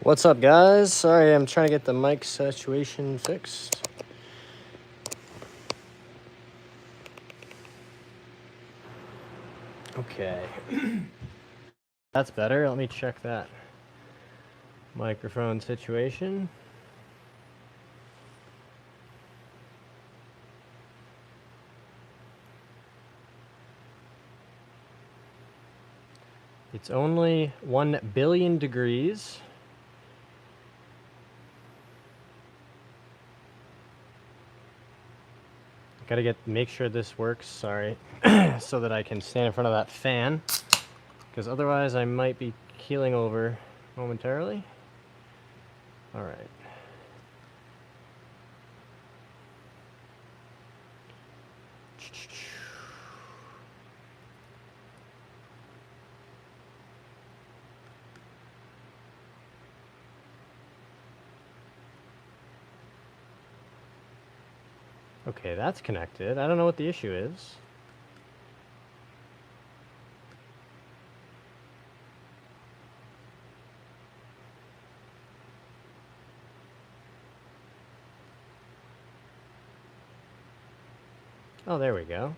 What's up, guys? Sorry, I'm trying to get the mic situation fixed. Okay. That's better. Let me check that microphone situation. It's only 1 billion degrees. Gotta make sure this works, sorry, so that I can stand in front of that fan, because otherwise I might be keeling over momentarily. All right. Okay, that's connected. I don't know what the issue is. Oh, there we go.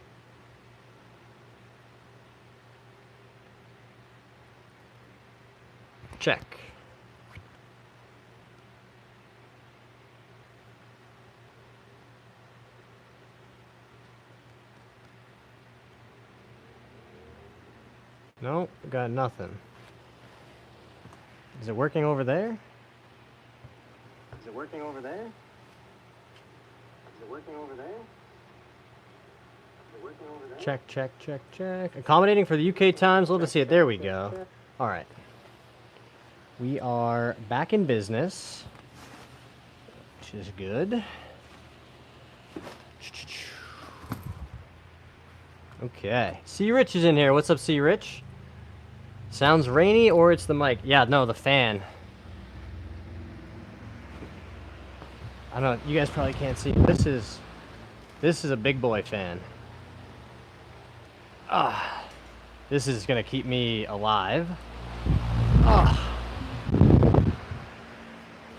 Check. Nope, got nothing. Is it working over there? Is it working over there? Is it working over there? Is it working over there? Check, check, check, check. Accommodating for the UK times. Love to see it. There we go. All right. We are back in business, which is good. Okay. C. Rich is in here. What's up, C. Rich? Sounds rainy, or it's the mic? Yeah, no, the fan. I don't know. You guys probably can't see. This is a big boy fan. This is gonna keep me alive.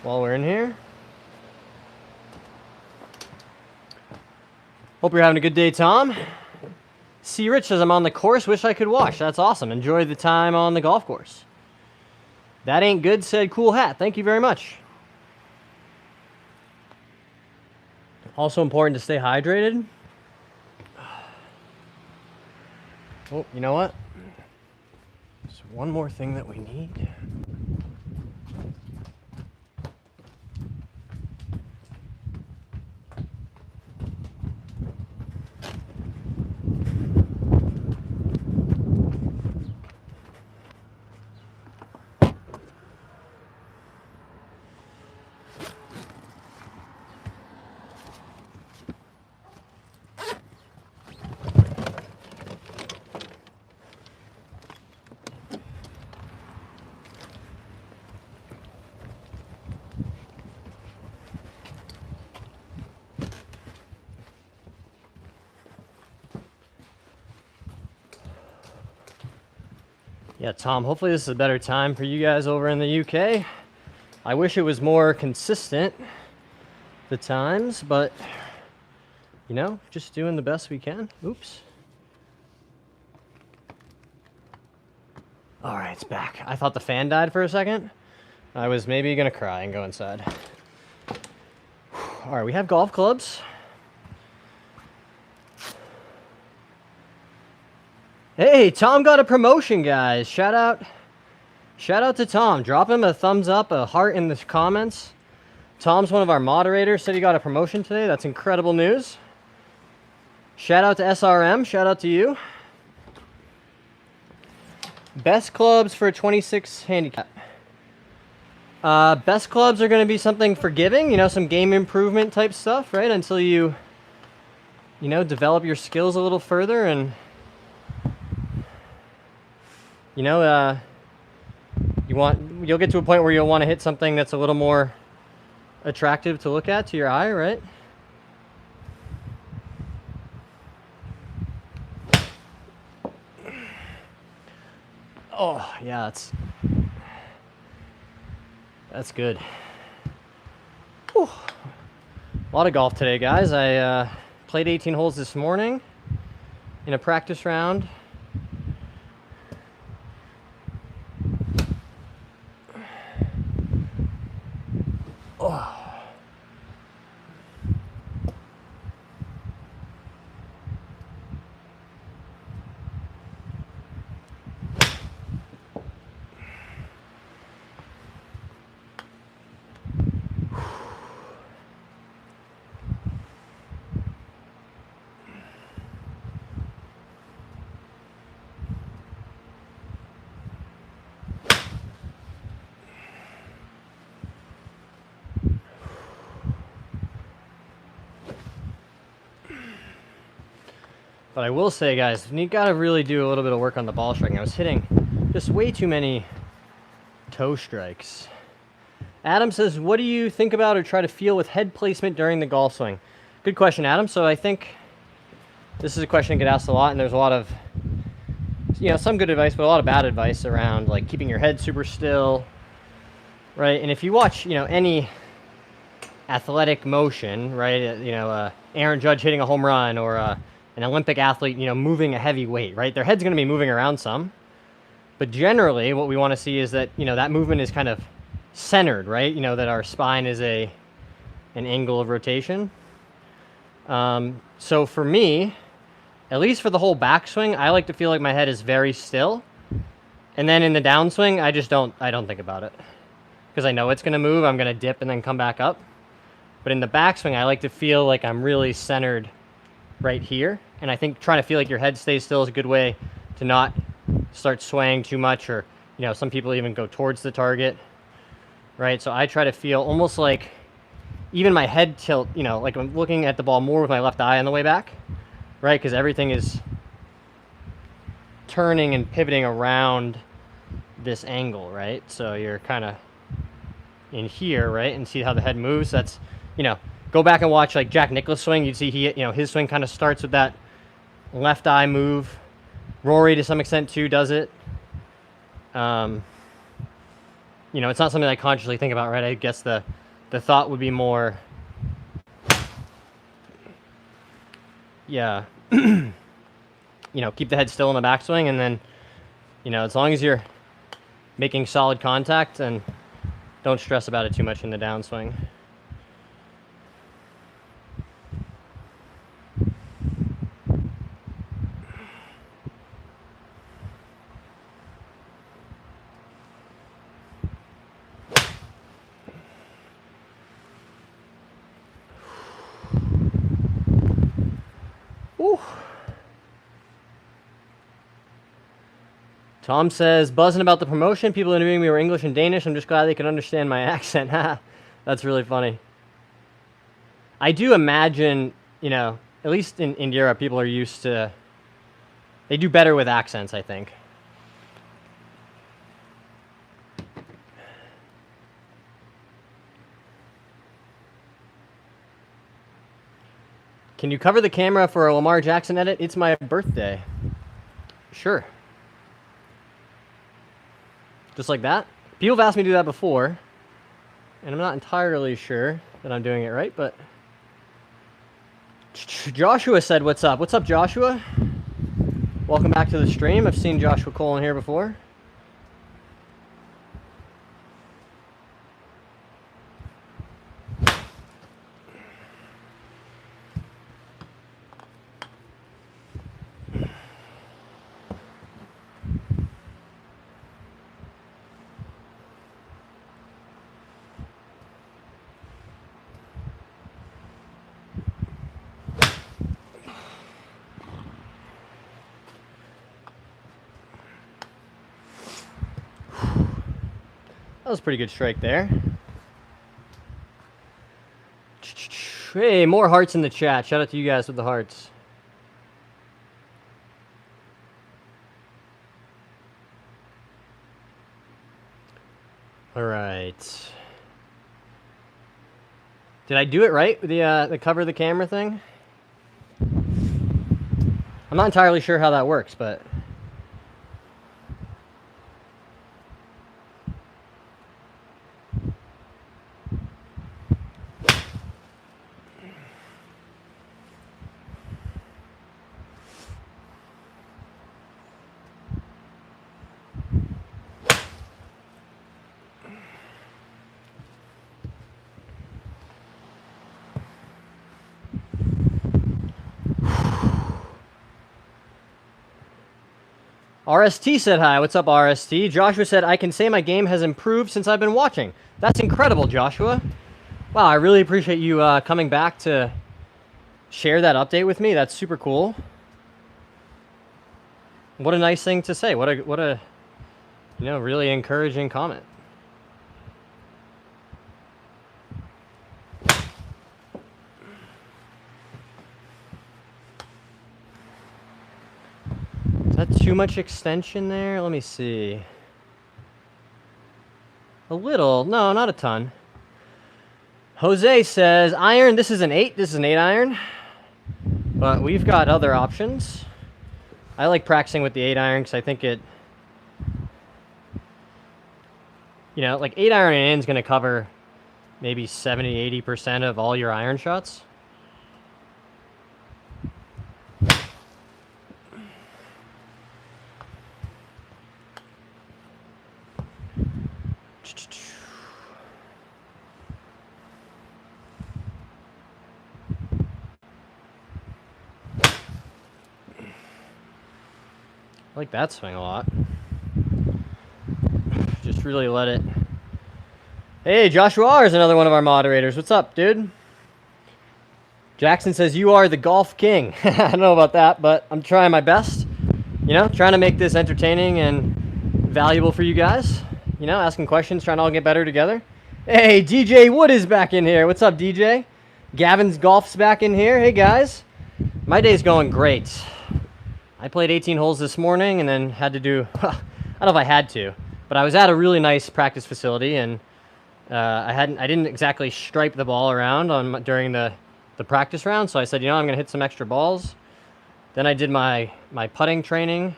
While we're in here. Hope you're having a good day, Tom. C. Rich says, I'm on the course, wish I could wash. That's awesome. Enjoy the time on the golf course. That ain't good, said Cool Hat. Thank you very much. Also important to stay hydrated. Oh, you know what? There's one more thing that we need. Yeah, Tom, hopefully this is a better time for you guys over in the UK. I wish it was more consistent, the times, but, you know, just doing the best we can. Oops. All right, it's back. I thought the fan died for a second. I was maybe gonna cry and go inside. All right, we have golf clubs. Hey, Tom got a promotion, guys. Shout out to Tom. Drop him a thumbs up, a heart in the comments. Tom's one of our moderators, said he got a promotion today. That's incredible news. Shout out to SRM. Shout out to you. Best clubs for 26 handicap. Best clubs are going to be something forgiving, you know, some game improvement type stuff, right? Until you know, develop your skills a little further and, you know, you'll get to a point where you'll want to hit something that's a little more attractive to look at to your eye, right? Oh, yeah, That's good. Whew. A lot of golf today, guys. I played 18 holes this morning in a practice round. Oh. But I will say, guys, you got to really do a little bit of work on the ball striking. I was hitting just way too many toe strikes. Adam says, what do you think about or try to feel with head placement during the golf swing? Good question, Adam. So I think this is a question that get asked a lot, and there's a lot of, you know, some good advice, but a lot of bad advice around like keeping your head super still, right? And if you watch, you know, any athletic motion, right? You know, Aaron Judge hitting a home run, or an Olympic athlete, you know, moving a heavy weight, right? Their head's going to be moving around some, but generally what we want to see is that, you know, that movement is kind of centered, right? You know, that our spine is an angle of rotation. So for me, at least for the whole backswing, I like to feel like my head is very still. And then in the downswing, I don't think about it, because I know it's going to move. I'm going to dip and then come back up. But in the backswing, I like to feel like I'm really centered right here. And I think trying to feel like your head stays still is a good way to not start swaying too much, or, you know, some people even go towards the target, right? So I try to feel almost like even my head tilt, you know, like I'm looking at the ball more with my left eye on the way back, right? Because everything is turning and pivoting around this angle, right? So you're kind of in here, right? And see how the head moves. That's, you know, go back and watch like Jack Nicklaus swing. You'd see he, you know, his swing kind of starts with that left eye move. Rory to some extent too does it. You know, it's not something I consciously think about, right? I guess the thought would be more, yeah, you know, keep the head still in the backswing, and then, you know, as long as you're making solid contact, and don't stress about it too much in the downswing. Ooh. Tom says, buzzing about the promotion. People interviewing me were English and Danish. I'm just glad they can understand my accent. That's really funny. I do imagine, you know, at least in Europe, people are used to, they do better with accents, I think. Can you cover the camera for a Lamar Jackson edit? It's my birthday. Sure. Just like that. People have asked me to do that before, and I'm not entirely sure that I'm doing it right, but Joshua said, what's up? What's up, Joshua? Welcome back to the stream. I've seen Joshua Cole in here before. That was a pretty good strike there. Hey, more hearts in the chat. Shout out to you guys with the hearts. All right. Did I do it right with the cover the camera thing? I'm not entirely sure how that works, but RST said hi. What's up, RST? Joshua said, I can say my game has improved since I've been watching. That's incredible, Joshua. Wow, I really appreciate you coming back to share that update with me. That's super cool. What a nice thing to say. What a really encouraging comment. Is that too much extension there? Let me see. A little. No, not a ton. Jose says, iron, this is an 8. This is an 8 iron. But we've got other options. I like practicing with the 8 iron because I think it, like 8 iron and in is going to cover maybe 70-80% of all your iron shots. I like that swing a lot. Just really let it. Hey, Joshua R is another one of our moderators. What's up, dude? Jackson says, you are the golf king. I don't know about that, but I'm trying my best. Trying to make this entertaining and valuable for you guys. Asking questions, trying to all get better together. Hey, DJ Wood is back in here. What's up, DJ? Gavin's Golf's back in here. Hey, guys. My day's going great. I played 18 holes this morning and then had to do, I don't know if I had to, but I was at a really nice practice facility and I didn't exactly stripe the ball around during the practice round, so I said, I'm going to hit some extra balls. Then I did my putting training.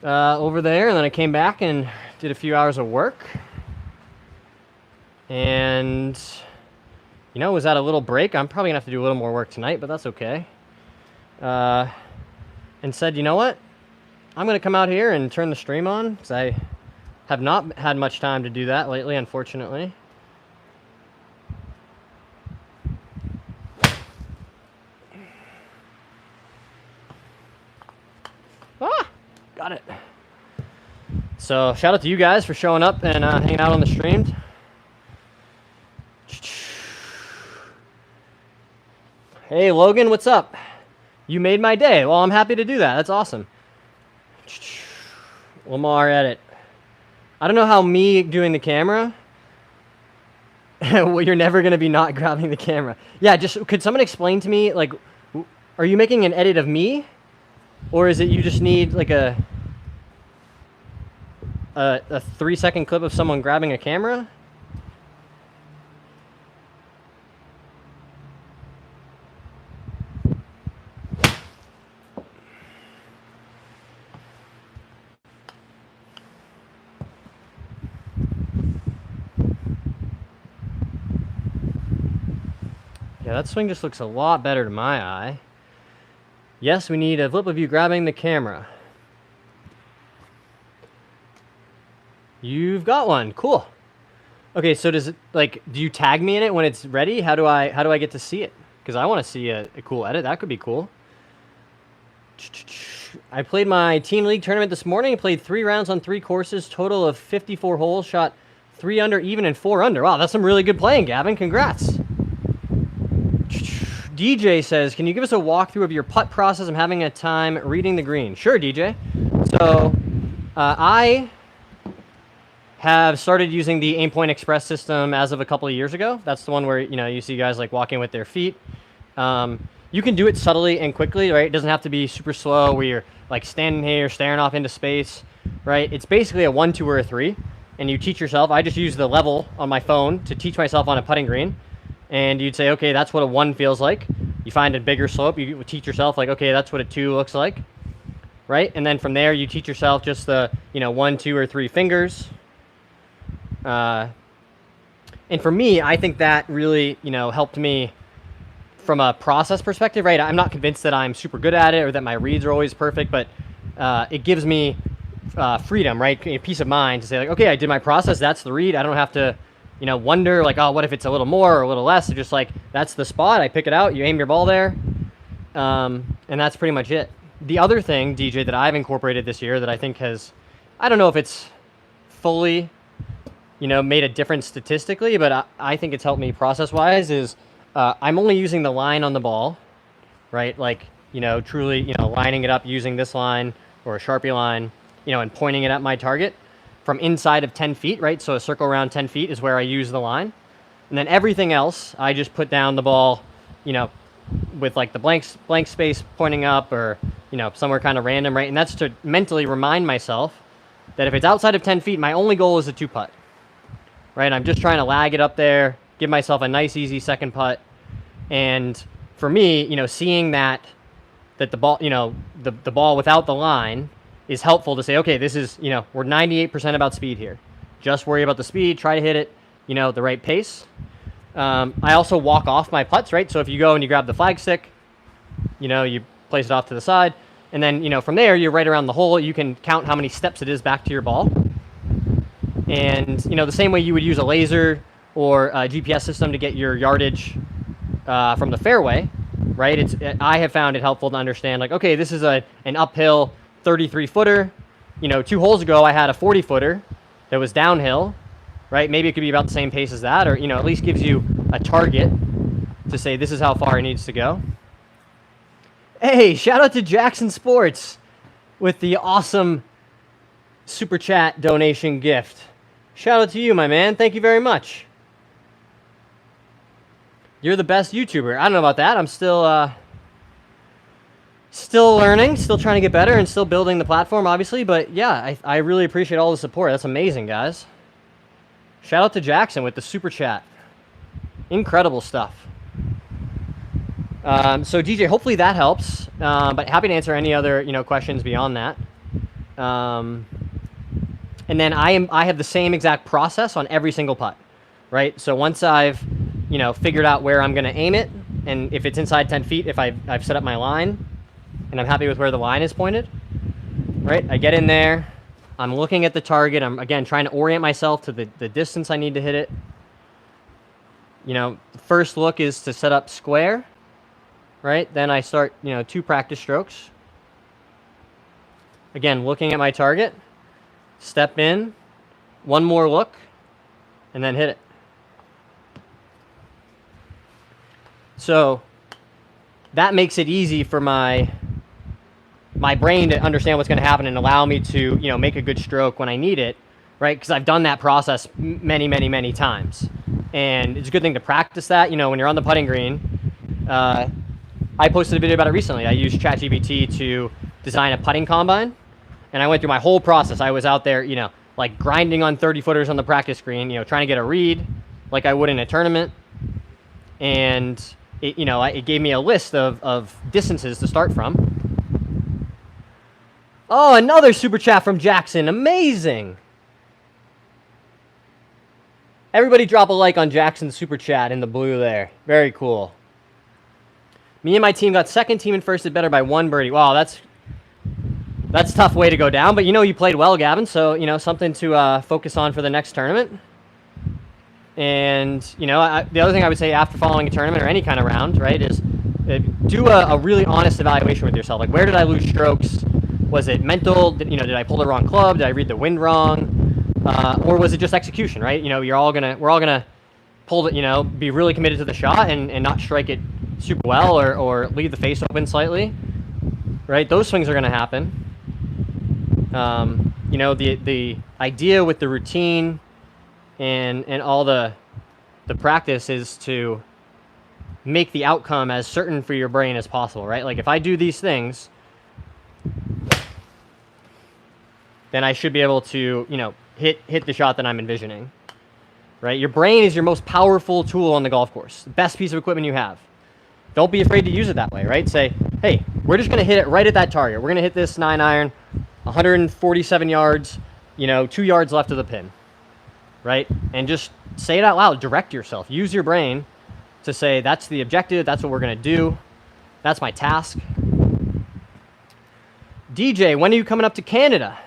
Over there, and then I came back and did a few hours of work. And was at a little break. I'm probably gonna have to do a little more work tonight, but that's okay. And said, you know what? I'm gonna come out here and turn the stream on because I have not had much time to do that lately, unfortunately. Got it. So shout out to you guys for showing up and hanging out on the stream. Hey, Logan, what's up? You made my day. Well, I'm happy to do that. That's awesome. Lamar edit. I don't know how me doing the camera. Well, you're never going to be not grabbing the camera. Yeah, could someone explain to me, like, are you making an edit of me? Or is it you just need, like, a 3-second clip of someone grabbing a camera? Yeah, that swing just looks a lot better to my eye. Yes, we need a flip of you grabbing the camera. You've got one. Cool. Okay, so does it, like, do you tag me in it when it's ready? How do I get to see it? Because I want to see a cool edit. That could be cool. I played my teen league tournament this morning. Played 3 rounds on 3 courses. Total of 54 holes. Shot 3 under, even, and 4 under. Wow, that's some really good playing, Gavin. Congrats. DJ says, can you give us a walkthrough of your putt process? I'm having a time reading the green. Sure, DJ. So, I have started using the Aim Point Express system as of a couple of years ago. That's the one where, you see guys like walking with their feet. You can do it subtly and quickly, right? It doesn't have to be super slow where you're like standing here, staring off into space, right? It's basically a 1, 2, or a 3. And you teach yourself. I just use the level on my phone to teach myself on a putting green. And you'd say, okay, that's what a 1 feels like. You find a bigger slope. You teach yourself, like, okay, that's what a 2 looks like, right? And then from there, you teach yourself just the, 1, 2, or 3 fingers. And for me, I think that really, helped me from a process perspective, right? I'm not convinced that I'm super good at it or that my reads are always perfect, but it gives me freedom, right? Peace of mind to say, like, okay, I did my process. That's the read. I don't have to wonder like, oh, what if it's a little more or a little less? It's just like, that's the spot. I pick it out. You aim your ball there. And that's pretty much it. The other thing, DJ, that I've incorporated this year that I think has, I don't know if it's fully, made a difference statistically, but I think it's helped me process-wise, is I'm only using the line on the ball, right? Like, truly, lining it up using this line or a Sharpie line, and pointing it at my target from inside of 10 feet, right? So a circle around 10 feet is where I use the line. And then everything else, I just put down the ball, with like the blank space pointing up, or, somewhere kind of random, right? And that's to mentally remind myself that if it's outside of 10 feet, my only goal is a 2-putt, right? I'm just trying to lag it up there, give myself a nice, easy second putt. And for me, seeing that the ball, the ball without the line is helpful to say, okay, this is, we're 98% about speed here. Just worry about the speed, try to hit it, the right pace. I also walk off my putts, right? So if you go and you grab the flag stick, you place it off to the side, and then, from there, you're right around the hole. You can count how many steps it is back to your ball. And, the same way you would use a laser or a GPS system to get your yardage from the fairway, right? I have found it helpful to understand, like, okay, this is an uphill 33-footer. 2 holes ago, I had a 40-footer that was downhill, right? Maybe it could be about the same pace as that, or, at least gives you a target to say this is how far it needs to go. Hey, shout out to Jackson Sports with the awesome Super Chat donation gift. Shout out to you, my man. Thank you very much. You're the best YouTuber. I don't know about that. I'm still learning, still trying to get better, and still building the platform, obviously. But yeah, I really appreciate all the support. That's amazing, guys. Shout out to Jackson with the Super Chat. Incredible stuff. So DJ, hopefully that helps. But happy to answer any other questions beyond that. And then I have the same exact process on every single putt, right? So once I've figured out where I'm going to aim it, and if it's inside 10 feet, if I've set up my line, and I'm happy with where the line is pointed, right? I get in there, I'm looking at the target, I'm, again, trying to orient myself to the distance I need to hit it. The first look is to set up square, right? Then I start, 2 practice strokes. Again, looking at my target, step in, 1 more look, and then hit it. So that makes it easy for my brain to understand what's going to happen and allow me to, make a good stroke when I need it, right? Because I've done that process many, many, many times. And it's a good thing to practice that, when you're on the putting green. I posted a video about it recently. I used ChatGPT to design a putting combine, and I went through my whole process. I was out there, like grinding on 30-footers on the practice green, trying to get a read like I would in a tournament. And it gave me a list of distances to start from. Oh, another super chat from Jackson. Amazing. Everybody drop a like on Jackson's super chat in the blue there. Very cool. Me and my team got second, team and first did better by 1 birdie. Wow, that's a tough way to go down. But you played well, Gavin. So, something to focus on for the next tournament. And, the other thing I would say after following a tournament or any kind of round, right, is do a really honest evaluation with yourself. Like, where did I lose strokes? Was it mental? Did I pull the wrong club? Did I read the wind wrong? Or was it just execution, right? We're all gonna pull the, be really committed to the shot and not strike it super well or leave the face open slightly, right? Those swings are gonna happen. The idea with the routine and all the practice is to make the outcome as certain for your brain as possible, right? Like if I do these things, then I should be able to, hit the shot that I'm envisioning, right? Your brain is your most powerful tool on the golf course, the best piece of equipment you have. Don't be afraid to use it that way, right? Say, hey, we're just going to hit it right at that target. We're going to hit this 9-iron, 147 yards, 2 yards left of the pin, right? And just say it out loud. Direct yourself. Use your brain to say, that's the objective. That's what we're going to do. That's my task. DJ, when are you coming up to Canada?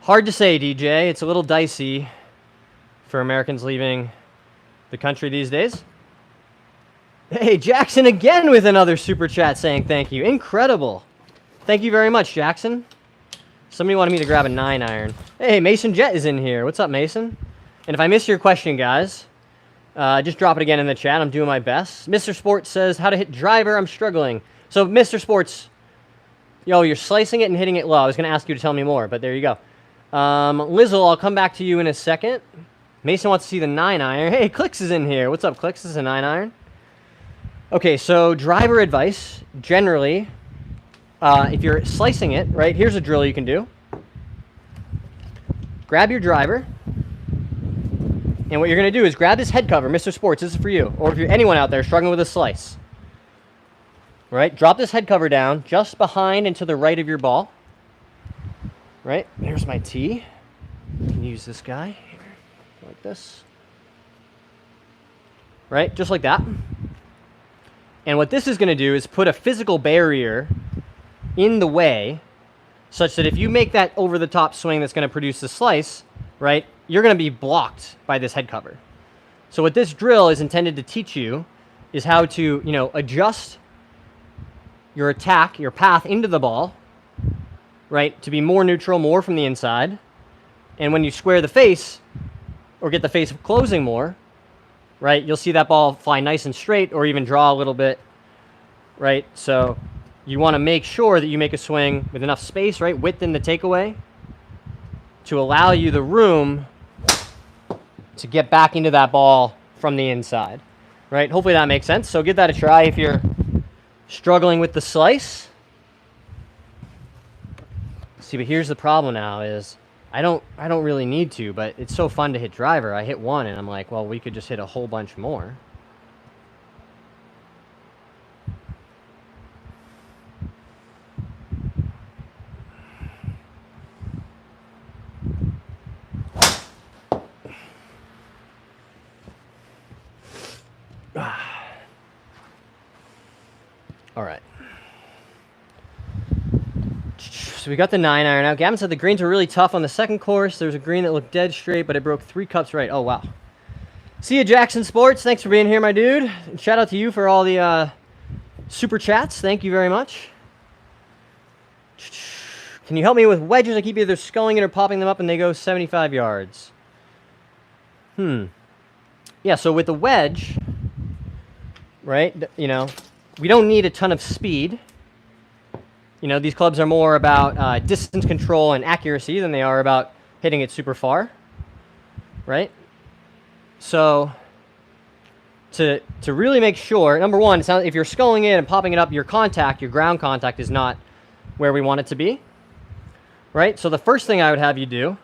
Hard to say, DJ. It's a little dicey for Americans leaving the country these days. Hey, Jackson again with another super chat saying thank you. Incredible. Thank you very much, Jackson. Somebody wanted me to grab a 9-iron. Hey, Mason Jet is in here. What's up, Mason? And if I miss your question, guys, just drop it again in the chat. I'm doing my best. Mr. Sports says, how to hit driver. I'm struggling. So, Mr. Sports, yo, you're slicing it and hitting it low. I was going to ask you to tell me more, but there you go. Lizzle, I'll come back to you in a second. Mason wants to see the 9-iron. Hey, Clicks is in here. What's up, Clicks? This is a 9-iron. Okay, so driver advice. Generally, if you're slicing it, right, here's a drill you can do. Grab your driver. And what you're going to do is grab this head cover. Mr. Sports, this is for you. Or if you're anyone out there struggling with a slice. Right? Drop this head cover down just behind and to the right of your ball. Right? There's my tee. You can use this guy here, like this. Right? Just like that. And what this is going to do is put a physical barrier in the way such that if you make that over-the-top swing that's going to produce the slice, right, you're going to be blocked by this head cover. So what this drill is intended to teach you is how to, adjust your attack, your path into the ball, right, to be more neutral, more from the inside. And when you square the face or get the face closing more, right, you'll see that ball fly nice and straight or even draw a little bit, right? So you want to make sure that you make a swing with enough space, right, width in the takeaway to allow you the room to get back into that ball from the inside, right? Hopefully that makes sense. So give that a try if you're struggling with the slice. See, but here's the problem now is I don't really need to, but it's so fun to hit driver. I hit one and I'm like, well, we could just hit a whole bunch more. All right. So we got the 9-iron out. Gavin said the greens were really tough on the second course. There was a green that looked dead straight, but it broke 3 cups right. Oh, wow. See you, Jackson Sports. Thanks for being here, my dude. And shout out to you for all the super chats. Thank you very much. Can you help me with wedges? I keep either sculling it or popping them up, and they go 75 yards. Yeah, so with the wedge, right, we don't need a ton of speed. These clubs are more about distance control and accuracy than they are about hitting it super far, right? So to really make sure, number one, if you're sculling it and popping it up, your ground contact is not where we want it to be, right? So the first thing I would have you do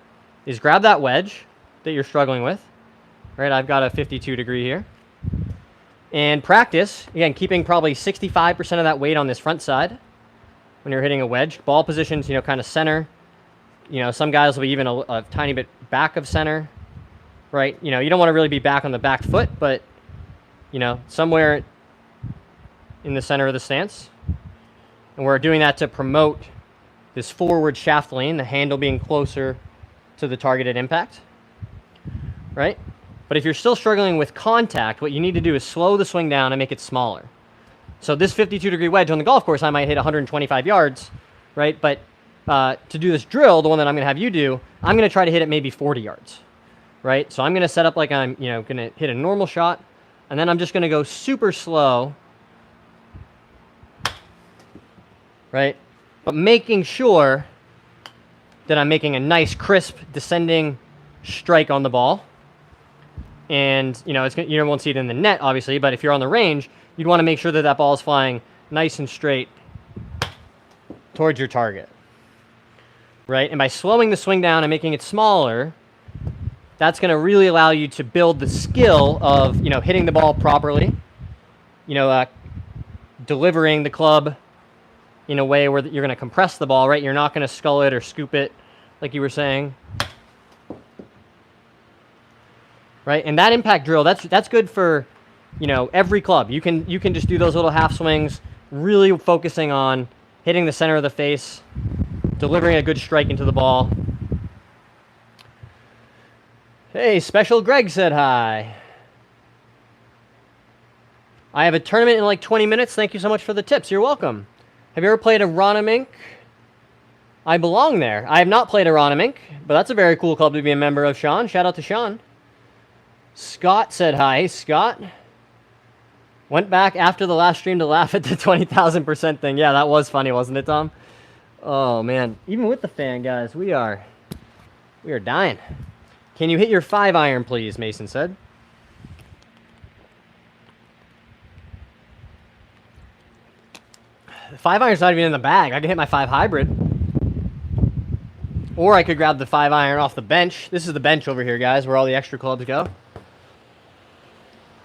is grab that wedge that you're struggling with, right? I've got a 52 degree here. And practice, again, keeping probably 65% of that weight on this front side when you're hitting a wedge. Ball positions, kind of center. Some guys will be even a tiny bit back of center, right? You don't want to really be back on the back foot, but, somewhere in the center of the stance. And we're doing that to promote this forward shaft lean, the handle being closer to the targeted impact, right? But if you're still struggling with contact, what you need to do is slow the swing down and make it smaller. So this 52-degree wedge on the golf course, I might hit 125 yards, right? But to do this drill, the one that I'm going to have you do, I'm going to try to hit it maybe 40 yards, right? So I'm going to set up like I'm, going to hit a normal shot, and then I'm just going to go super slow, right? But making sure that I'm making a nice, crisp, descending strike on the ball. And, you won't see it in the net, obviously, but if you're on the range, you'd want to make sure that that ball is flying nice and straight towards your target, right? And by slowing the swing down and making it smaller, that's going to really allow you to build the skill of, hitting the ball properly, delivering the club in a way where you're going to compress the ball, right? You're not going to scull it or scoop it, like you were saying. Right, and that impact drill, that's good for, every club. You can just do those little half swings, really focusing on hitting the center of the face, delivering a good strike into the ball. Hey, Special Greg said hi. I have a tournament in like 20 minutes. Thank you so much for the tips. You're welcome. Have you ever played Aronimink? I belong there. I have not played Aronimink, but that's a very cool club to be a member of, Sean. Shout out to Sean. Scott said hi. Hey, Scott. Went back after the last stream to laugh at the 20,000% thing. Yeah, that was funny, wasn't it, Tom? Oh, man. Even with the fan, guys, we are dying. Can you hit your 5-iron, please, Mason said. The 5-iron's not even in the bag. I can hit my 5 hybrid. Or I could grab the 5-iron off the bench. This is the bench over here, guys, where all the extra clubs go.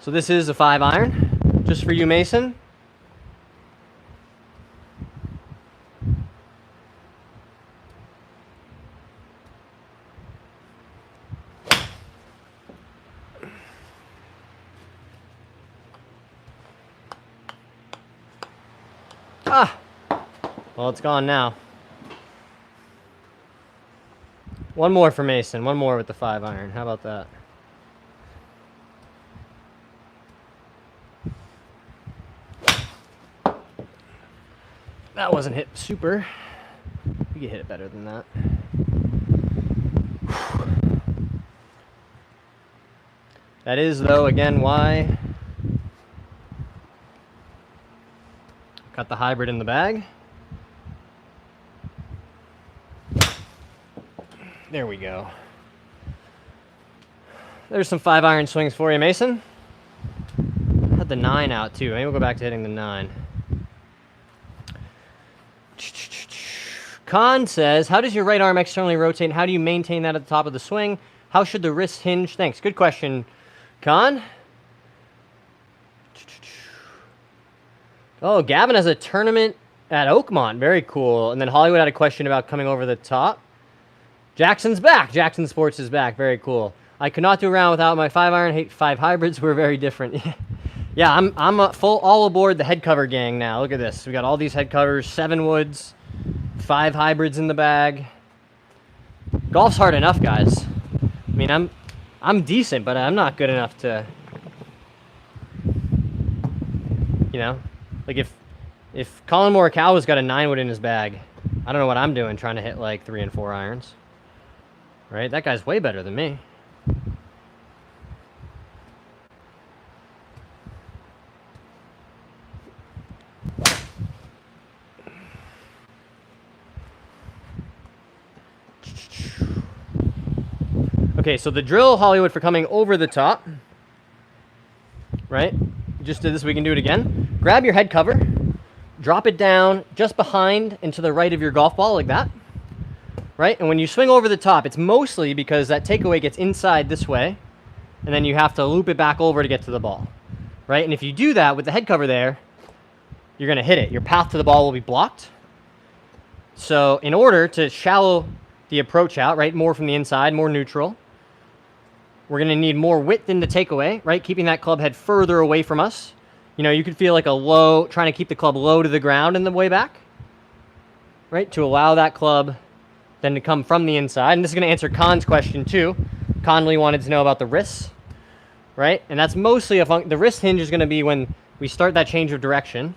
So this is a 5-iron, just for you, Mason. Ah! Well, it's gone now. One more for Mason. One more with the 5-iron. How about that? That wasn't hit super. You can hit it better than that. That is, though, again, why got the hybrid in the bag. There we go. There's some 5-iron swings for you, Mason. Had the 9 out, too. Maybe we'll go back to hitting the 9. Khan says, how does your right arm externally rotate, and how do you maintain that at the top of the swing? How should the wrist hinge? Thanks. Good question, Khan. Oh, Gavin has a tournament at Oakmont. Very cool. And then Hollywood had a question about coming over the top. Jackson's back. Jackson Sports is back. Very cool. I could not do a round without my 5-iron. Hate 5 hybrids. We're very different. Yeah, I'm a full all aboard the head cover gang now. Look at this. We got all these head covers, 7 woods, 5 hybrids in the bag. Golf's hard enough, guys. I mean, I'm decent, but I'm not good enough to, you know, like if Colin Morikawa's got a 9 wood in his bag, I don't know what I'm doing trying to hit like 3 and 4 irons. Right? That guy's way better than me. Okay, so the drill, Hollywood, for coming over the top, right? Just did this, we can do it again. Grab your head cover, drop it down just behind and to the right of your golf ball like that, right? And when you swing over the top, it's mostly because that takeaway gets inside this way, and then you have to loop it back over to get to the ball, right? And if you do that with the head cover there, you're going to hit it. Your path to the ball will be blocked. So in order to shallow the approach out, right, more from the inside, more neutral, we're going to need more width in the takeaway, right, keeping that club head further away from us. You know, you could feel like a low, trying to keep the club low to the ground in the way back, right, to allow that club then to come from the inside. And this is going to answer Khan's question too. Conley wanted to know about the wrists, right? And that's mostly the wrist hinge is going to be when we start that change of direction.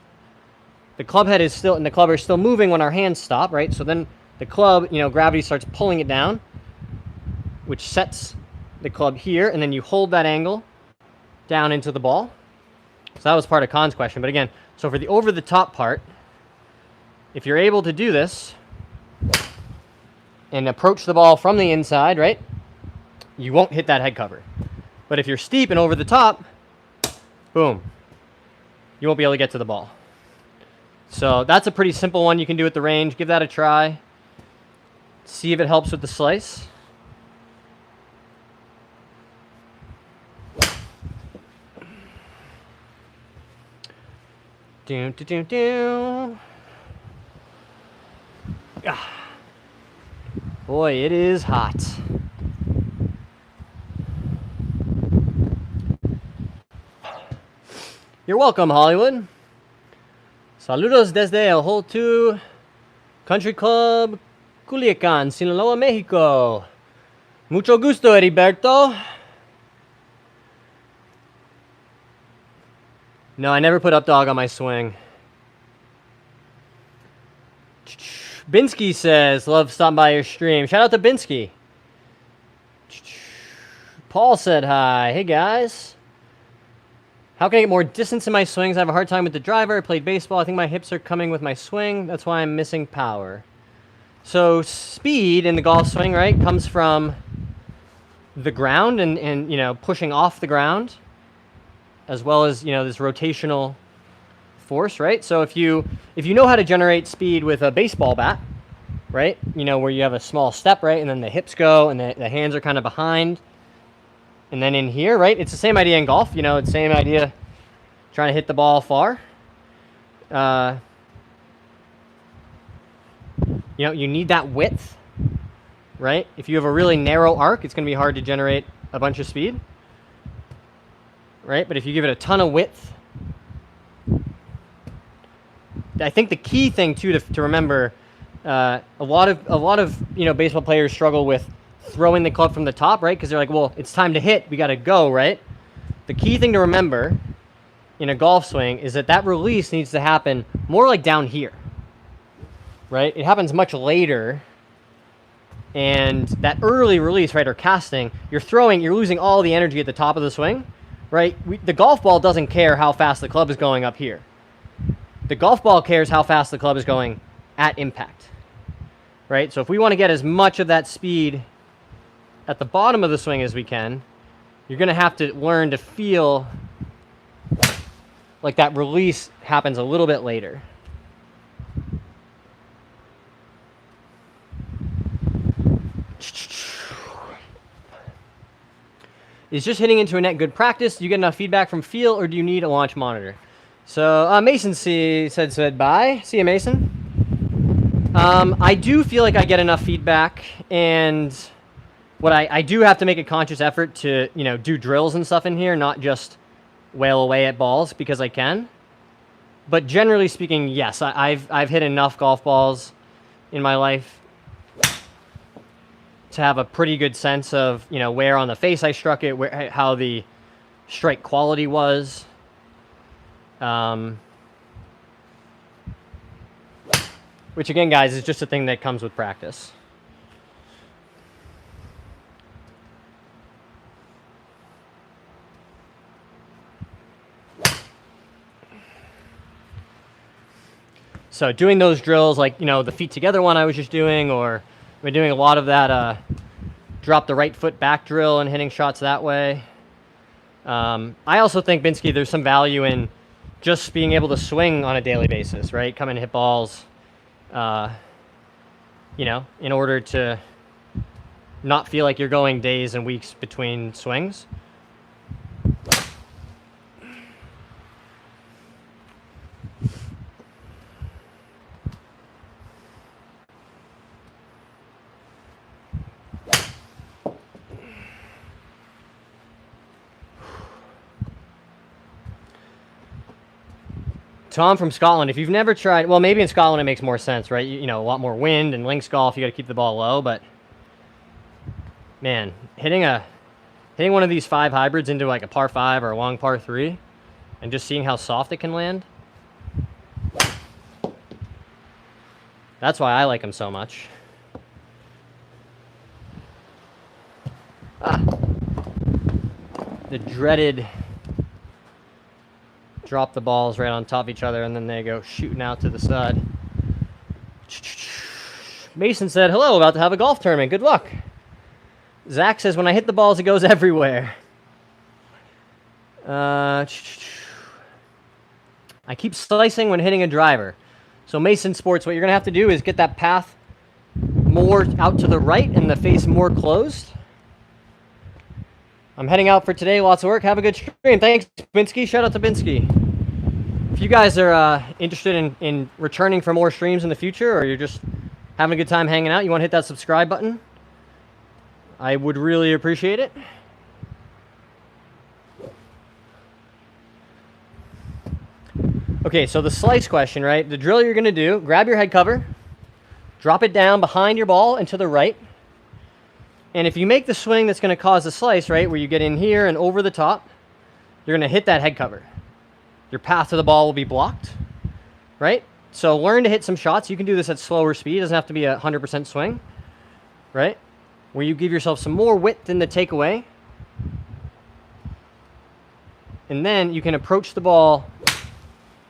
The club head is still, and the club are still moving when our hands stop, right? So then the club, you know, gravity starts pulling it down, which sets the club here, and then you hold that angle down into the ball. So that was part of Khan's question. But again, so for the over-the-top part, if you're able to do this and approach the ball from the inside, right, you won't hit that head cover. But if you're steep and over the top, boom, you won't be able to get to the ball. So that's a pretty simple one you can do at the range. Give that a try. See if it helps with the slice. Do, do, do, do. Ah. Boy, it is hot. You're welcome, Hollywood. Saludos desde el Hole 2 Country Club, Culiacan, Sinaloa, Mexico. Mucho gusto, Heriberto. No, I never put up dog on my swing. Binsky says, love stopping by your stream. Shout out to Binsky. Paul said hi. Hey, guys. How can I get more distance in my swings? I have a hard time with the driver. I played baseball. I think my hips are coming with my swing. That's why I'm missing power. So speed in the golf swing, right, comes from the ground and you know, pushing off the ground, as well as, you know, this rotational force, right? So if you know how to generate speed with a baseball bat, right, you know, where you have a small step, right, and then the hips go and the hands are kind of behind, and then in here, right, it's the same idea in golf, you know, it's the same idea trying to hit the ball far. You know, you need that width, right? If you have a really narrow arc, it's going to be hard to generate a bunch of speed, right? But if you give it a ton of width, I think the key thing too to remember, a lot of you know, baseball players struggle with throwing the club from the top, right? Because they're like, well, it's time to hit, we got to go, right? The key thing to remember in a golf swing is that release needs to happen more like down here, right? It happens much later, and that early release, right, or casting, you're losing all the energy at the top of the swing, right? The golf ball doesn't care how fast the club is going up here. The golf ball cares how fast the club is going at impact, right? So if we want to get as much of that speed at the bottom of the swing as we can, you're going to have to learn to feel like that release happens a little bit later. Is just hitting into a net good practice? Do you get enough feedback from feel, or do you need a launch monitor? So Mason said bye. See you, Mason. I do feel like I get enough feedback, and what I do have to make a conscious effort to, you know, do drills and stuff in here, not just wail away at balls because I can. But generally speaking, yes, I've hit enough golf balls in my life to have a pretty good sense of, you know, where on the face I struck it, how the strike quality was. Which again, guys, is just a thing that comes with practice. So doing those drills, like, you know, the feet together one I was just doing, or we're doing a lot of that drop the right foot back drill and hitting shots that way. I also think, Binsky, there's some value in just being able to swing on a daily basis, right? Come and hit balls, you know, in order to not feel like you're going days and weeks between swings. Tom from Scotland, if you've never tried, well, maybe in Scotland it makes more sense, right? You know, a lot more wind and links golf, you got to keep the ball low, but man, hitting one of these 5 hybrids into like a par 5 or a long par 3 and just seeing how soft it can land, that's why I like them so much. The dreaded drop the balls right on top of each other, and then they go shooting out to the side. Mason said, hello, about to have a golf tournament. Good luck. Zach says, when I hit the balls, it goes everywhere. I keep slicing when hitting a driver. So Mason Sports, what you're going to have to do is get that path more out to the right and the face more closed. I'm heading out for today. Lots of work. Have a good stream. Thanks, Binsky. Shout out to Binsky. If you guys are interested in returning for more streams in the future, or you're just having a good time hanging out, you want to hit that subscribe button, I would really appreciate it. Okay, so the slice question, right? The drill you're going to do, grab your head cover, drop it down behind your ball and to the right. And if you make the swing that's going to cause a slice, right, where you get in here and over the top, you're going to hit that head cover. your path to the ball will be blocked, right? So learn to hit some shots. You can do this at slower speed. It doesn't have to be a 100% swing, right? Where you give yourself some more width in the takeaway. And then you can approach the ball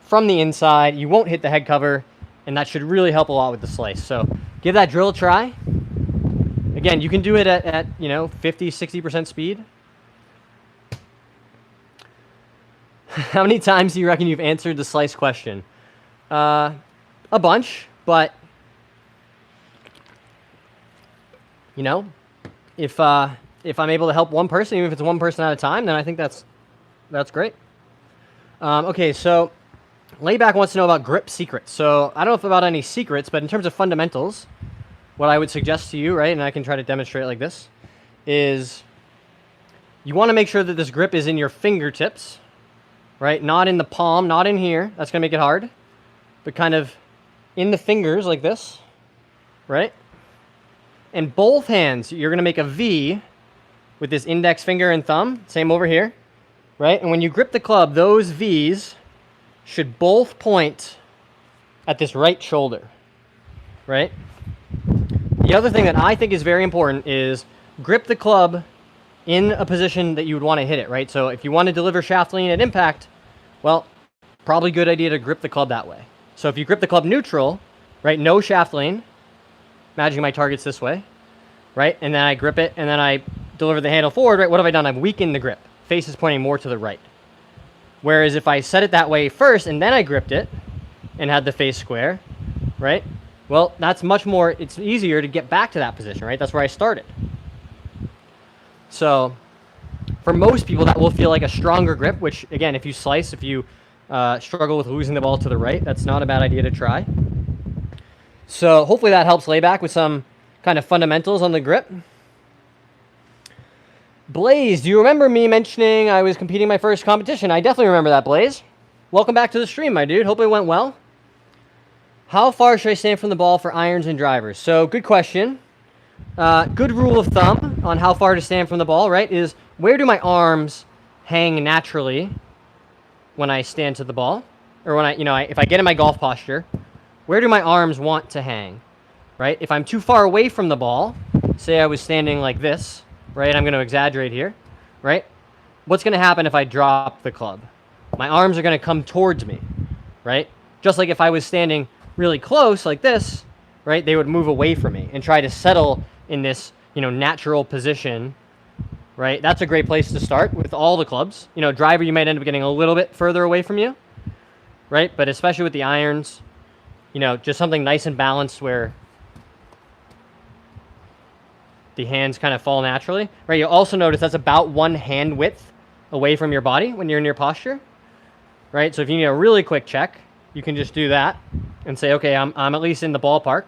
from the inside. You won't hit the head cover, and that should really help a lot with the slice. So give that drill a try. Again, you can do it at 50, 60% speed. How many times do you reckon you've answered the slice question? A bunch, but if I'm able to help one person, even if it's one person at a time, then I think that's great. Okay, so Layback wants to know about grip secrets. So I don't know about any secrets, but in terms of fundamentals, what I would suggest to you, right, and I can try to demonstrate like this, is you want to make sure that this grip is in your fingertips, right? Not in the palm, not in here. That's going to make it hard. But kind of in the fingers like this, right? And both hands, you're going to make a V with this index finger and thumb. Same over here, right? And when you grip the club, those Vs should both point at this right shoulder, right? The other thing that I think is very important is grip the club in a position that you would want to hit it, right? So if you want to deliver shaft lean at impact, well, probably good idea to grip the club that way. So if you grip the club neutral, right, no shaft lean, imagine my target's this way, right? And then I grip it, and then I deliver the handle forward, right? What have I done? I've weakened the grip. Face is pointing more to the right. Whereas if I set it that way first, and then I gripped it, and had the face square, right? Well, that's much more, it's easier to get back to that position, right? That's where I started. So for most people, that will feel like a stronger grip, which, again, if you slice, if you struggle with losing the ball to the right, that's not a bad idea to try. So hopefully that helps Layback with some kind of fundamentals on the grip. Blaze, do you remember me mentioning I was competing my first competition? I definitely remember that, Blaze. Welcome back to the stream, my dude. Hope it went well. How far should I stand from the ball for irons and drivers? So, good question. Good rule of thumb on how far to stand from the ball, right, is where do my arms hang naturally when I stand to the ball? Or when if I get in my golf posture, where do my arms want to hang, right? If I'm too far away from the ball, say I was standing like this, right? I'm going to exaggerate here, right? What's going to happen if I drop the club? My arms are going to come towards me, right? Just like if I was standing really close like this, right, they would move away from me and try to settle in this, natural position, right? That's a great place to start with all the clubs. Driver, you might end up getting a little bit further away from you, right? But especially with the irons, just something nice and balanced where the hands kind of fall naturally, right? You'll also notice that's about one hand width away from your body when you're in your posture, right? So if you need a really quick check, you can just do that and say, okay, I'm at least in the ballpark.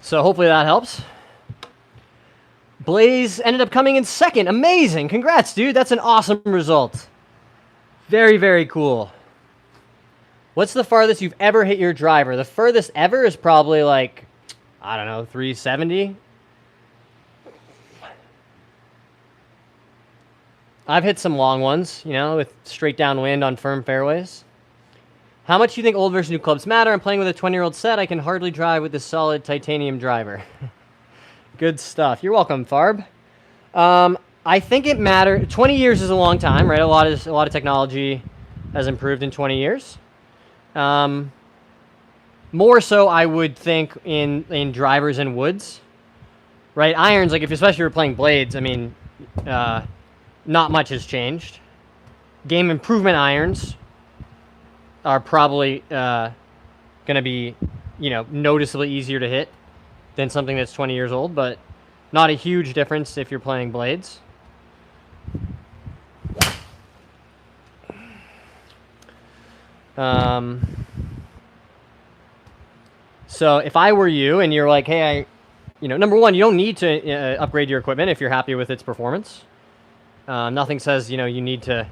So hopefully that helps. Blaze ended up coming in second. Amazing. Congrats, dude. That's an awesome result. Very, very cool. What's the farthest you've ever hit your driver? The furthest ever is probably like, I don't know, 370. I've hit some long ones, with straight downwind on firm fairways. How much do you think old versus new clubs matter? I'm playing with a 20-year-old set. I can hardly drive with this solid titanium driver. Good stuff. You're welcome, Farb. I think it matters. 20 years is a long time, right? A lot of technology has improved in 20 years. More so, I would think in drivers and woods, right? Irons, like especially if you're playing blades, I mean, not much has changed. Game improvement irons are probably going to be, noticeably easier to hit than something that's 20 years old, but not a huge difference if you're playing blades. So if I were you and you're like, hey, number one, you don't need to upgrade your equipment if you're happy with its performance. Nothing says, you need to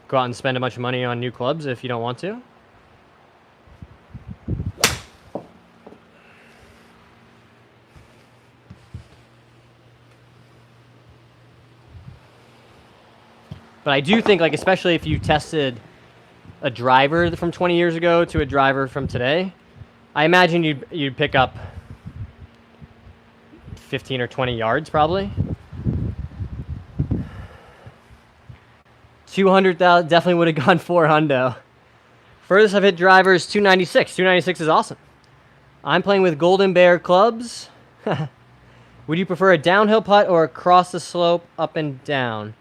go out and spend a bunch of money on new clubs if you don't want to. But I do think, like, especially if you tested a driver from 20 years ago to a driver from today, I imagine you'd pick up 15 or 20 yards probably. 200,000 definitely would have gone 400. Furthest I've hit drivers 296. 296 is awesome. I'm playing with Golden Bear clubs. Would you prefer a downhill putt or across the slope, up and down?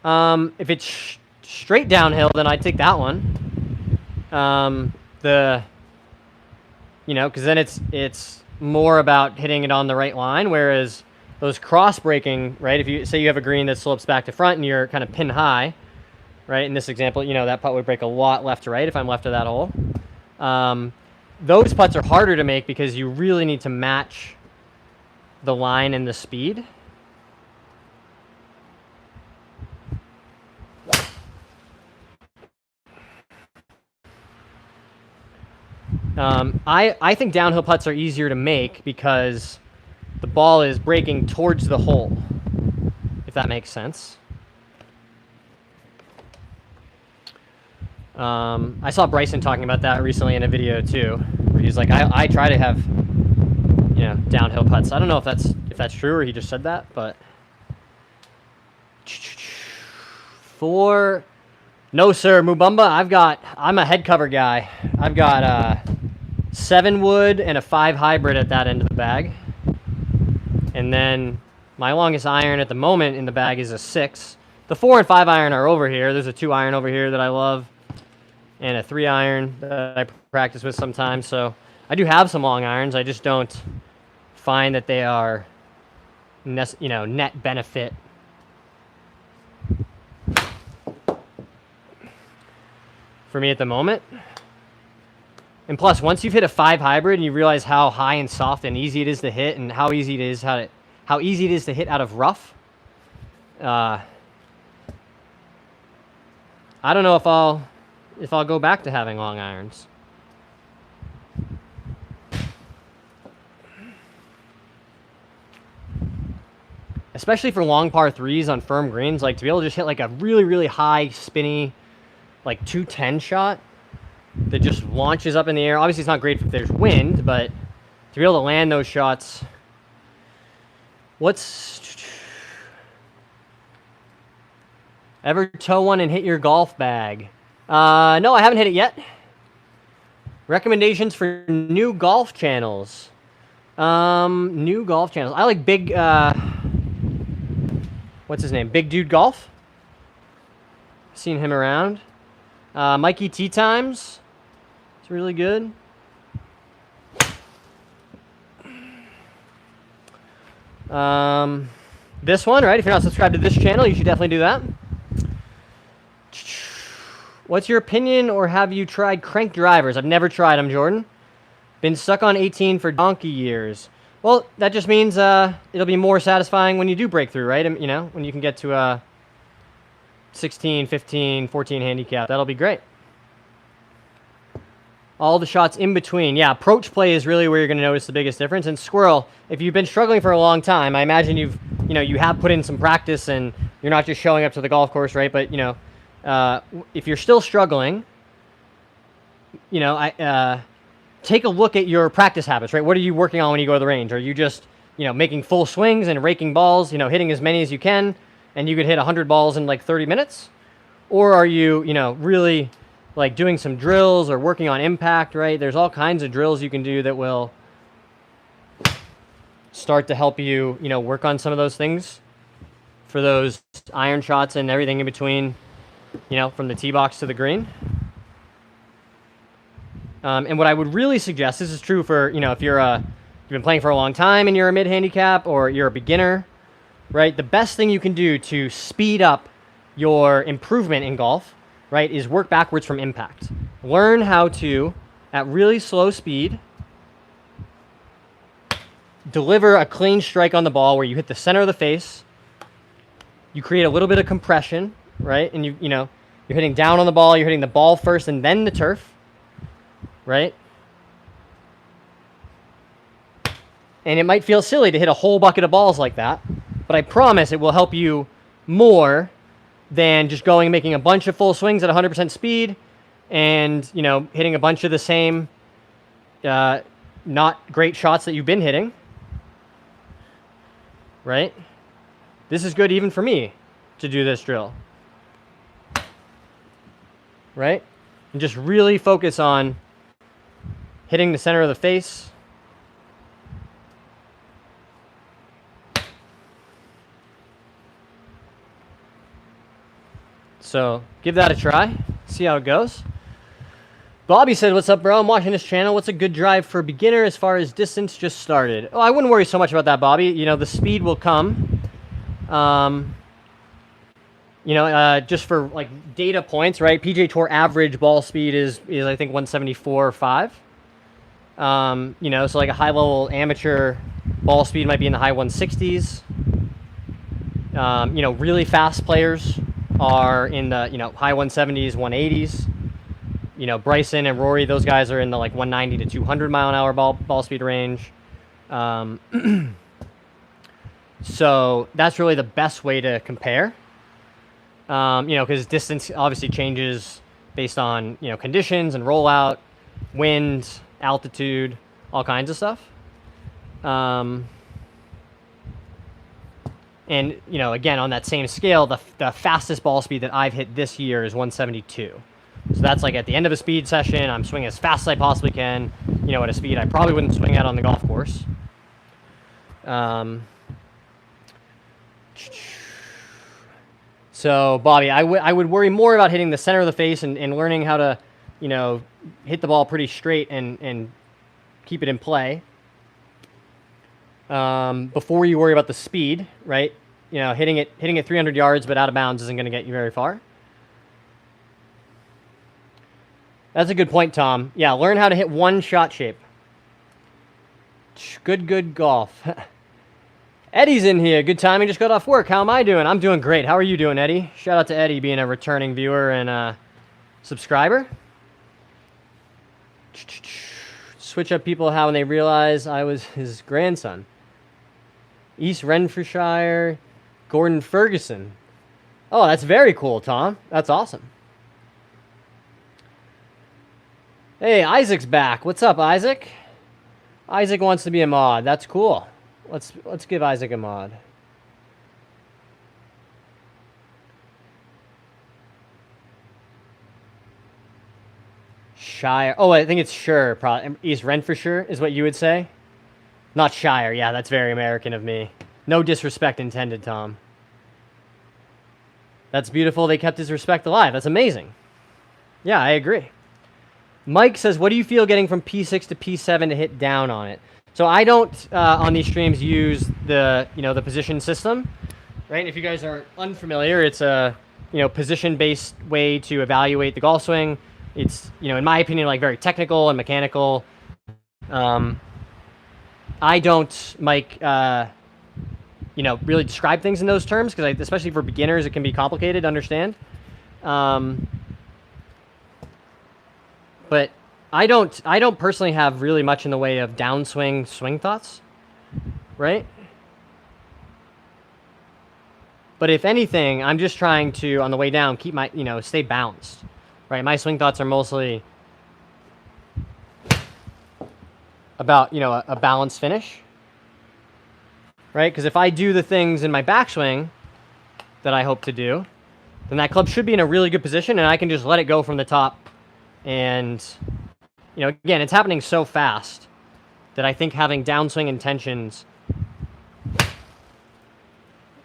If it's straight downhill, then I'd take that one. Because then it's more about hitting it on the right line, whereas those cross breaking, right? If you say you have a green that slopes back to front and you're kind of pin high, right? In this example, that putt would break a lot left to right if I'm left of that hole. Those putts are harder to make because you really need to match the line and the speed. I think downhill putts are easier to make because the ball is breaking towards the hole, if that makes sense. I saw Bryson talking about that recently in a video too, where he's like, I try to have, downhill putts. I don't know if that's true or he just said that, but no sir, Mubumba, I'm a head cover guy. I've got 7 wood and a 5 hybrid at that end of the bag. And then my longest iron at the moment in the bag is a 6. The 4 and 5 iron are over here. There's a 2 iron over here that I love, and a 3 iron that I practice with sometimes. So I do have some long irons. I just don't find that they are, net benefit. For me at the moment. And plus, once you've hit a 5 hybrid and you realize how high and soft and easy it is to hit, and how easy it is to hit out of rough, I don't know if I'll go back to having long irons. Especially for long par 3s on firm greens, like to be able to just hit like a really, really high spinny, like 210 shot that just launches up in the air. Obviously, it's not great if there's wind, but to be able to land those shots. Ever tow one and hit your golf bag? No, I haven't hit it yet. Recommendations for new golf channels. New golf channels. I like Big, what's his name? Big Dude Golf. Seen him around. Mikey Tea Times. It's really good. This one, right? If you're not subscribed to this channel, you should definitely do that. What's your opinion, or have you tried crank drivers? I've never tried them, Jordan. Been stuck on 18 for donkey years. Well, that just means it'll be more satisfying when you do break through, right? When you can get to a 16, 15, 14 handicap. That'll be great. All the shots in between. Yeah, approach play is really where you're going to notice the biggest difference. And Squirrel, if you've been struggling for a long time, I imagine you have put in some practice and you're not just showing up to the golf course, right? But, if you're still struggling, take a look at your practice habits, right? What are you working on when you go to the range? Are you just, making full swings and raking balls, hitting as many as you can, and you could hit 100 balls in like 30 minutes? Or are you, really like doing some drills or working on impact, right? There's all kinds of drills you can do that will start to help you, work on some of those things for those iron shots and everything in between, from the tee box to the green. And what I would really suggest, this is true for, if you've been playing for a long time and you're a mid-handicap or you're a beginner, right? The best thing you can do to speed up your improvement in golf, right, is work backwards from impact. Learn how to, at really slow speed, deliver a clean strike on the ball where you hit the center of the face, you create a little bit of compression, right? And you're hitting down on the ball, you're hitting the ball first and then the turf, right? And it might feel silly to hit a whole bucket of balls like that, but I promise it will help you more than just going and making a bunch of full swings at 100% speed and, you know, hitting a bunch of the same not great shots that you've been hitting, right? This is good even for me to do this drill, right? And just really focus on hitting the center of the face. So give that a try, see how it goes. Bobby said, what's up, bro? I'm watching this channel. What's a good drive for a beginner as far as distance just started? Oh, I wouldn't worry so much about that, Bobby. You know, the speed will come. You know, just for like data points, right? PGA Tour average ball speed is I think 174.5. You know, so like a high level amateur ball speed might be in the high 160s. You know, really fast players are in the, you know, high 170s, 180s. You know, Bryson and Rory, those guys are in the like 190 to 200 mile an hour ball speed range. So that's really the best way to compare. You know, because distance obviously changes based on, you know, conditions and rollout, wind, altitude, all kinds of stuff. And, you know, again, on that same scale, the fastest ball speed that I've hit this year is 172. So that's like at the end of a speed session, I'm swinging as fast as I possibly can, you know, at a speed I probably wouldn't swing at on the golf course. So, Bobby, I would worry more about hitting the center of the face and learning how to, you know, hit the ball pretty straight and keep it in play. Before you worry about the speed, right? You know, hitting it 300 yards but out of bounds isn't going to get you very far. That's a good point, Tom. Yeah, learn how to hit one shot shape. Good golf. Eddie's in here. Good timing. Just got off work. How am I doing? I'm doing great. How are you doing, Eddie? Shout out to Eddie being a returning viewer and subscriber. Switch up people how when they realize I was his grandson. East Renfrewshire, Gordon Ferguson. Oh, that's very cool, Tom. That's awesome. Hey, Isaac's back. What's up, Isaac? Isaac wants to be a mod. That's cool. Let's give Isaac a mod. Shire. Oh, I think it's Shire. Probably East Renfrewshire is what you would say. Not Shire. Yeah, that's very American of me. No disrespect intended, Tom. That's beautiful. They kept his respect alive. That's amazing. Yeah, I agree. Mike says, what do you feel getting from P6 to P7 to hit down on it? So I don't, on these streams, use the, you know, the position system, right? If you guys are unfamiliar, it's a, you know, position-based way to evaluate the golf swing. It's, you know, in my opinion, like very technical and mechanical. I don't, Mike, you know, really describe things in those terms because, especially for beginners, it can be complicated to understand. But I don't personally have really much in the way of downswing swing thoughts, right? But if anything, I'm just trying to, on the way down, keep my, you know, stay balanced, right? My swing thoughts are mostly about, you know, a balanced finish, right? Because if I do the things in my backswing that I hope to do, then that club should be in a really good position and I can just let it go from the top. And, you know, again, it's happening so fast that I think having downswing intentions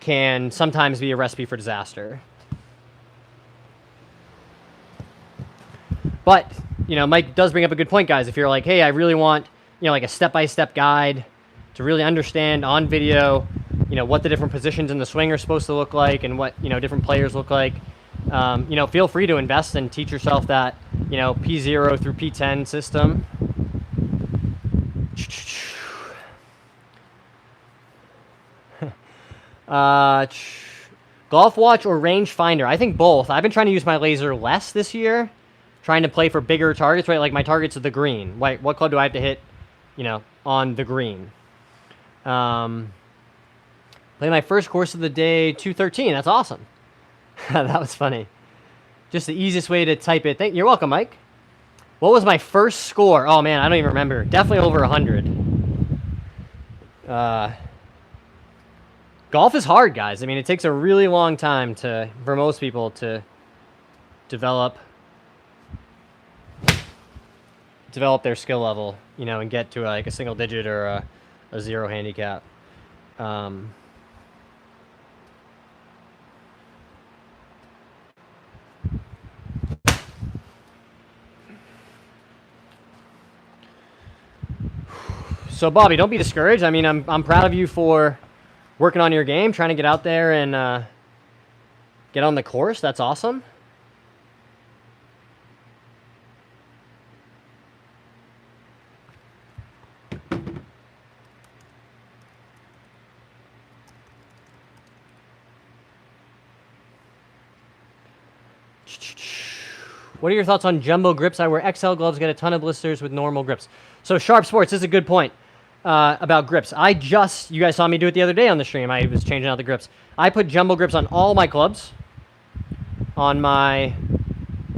can sometimes be a recipe for disaster. But, you know, Mike does bring up a good point, guys. If you're like, hey, I really want, you know, like a step-by-step guide to really understand on video, you know, what the different positions in the swing are supposed to look like and what, you know, different players look like. You know, feel free to invest and teach yourself that, you know, P0 through P10 system. Golf watch or range finder? I think both. I've been trying to use my laser less this year, trying to play for bigger targets, right? Like my target's are the green. What club do I have to hit, you know, on the green? Play my first course of the day, 213. That's awesome. That was funny. Just the easiest way to type it. You're welcome, Mike. What was my first score? Oh, man, I don't even remember. Definitely over 100. Golf is hard, guys. I mean, it takes a really long time for most people to develop their skill level, you know, and get to like a single digit or a zero handicap. So, Bobby, don't be discouraged. I mean, I'm proud of you for working on your game, trying to get out there and get on the course. That's awesome. What are your thoughts on jumbo grips? I wear XL gloves, get a ton of blisters with normal grips. So Sharp Sports, this is a good point about grips. You guys saw me do it the other day on the stream. I was changing out the grips. I put jumbo grips on all my clubs, on my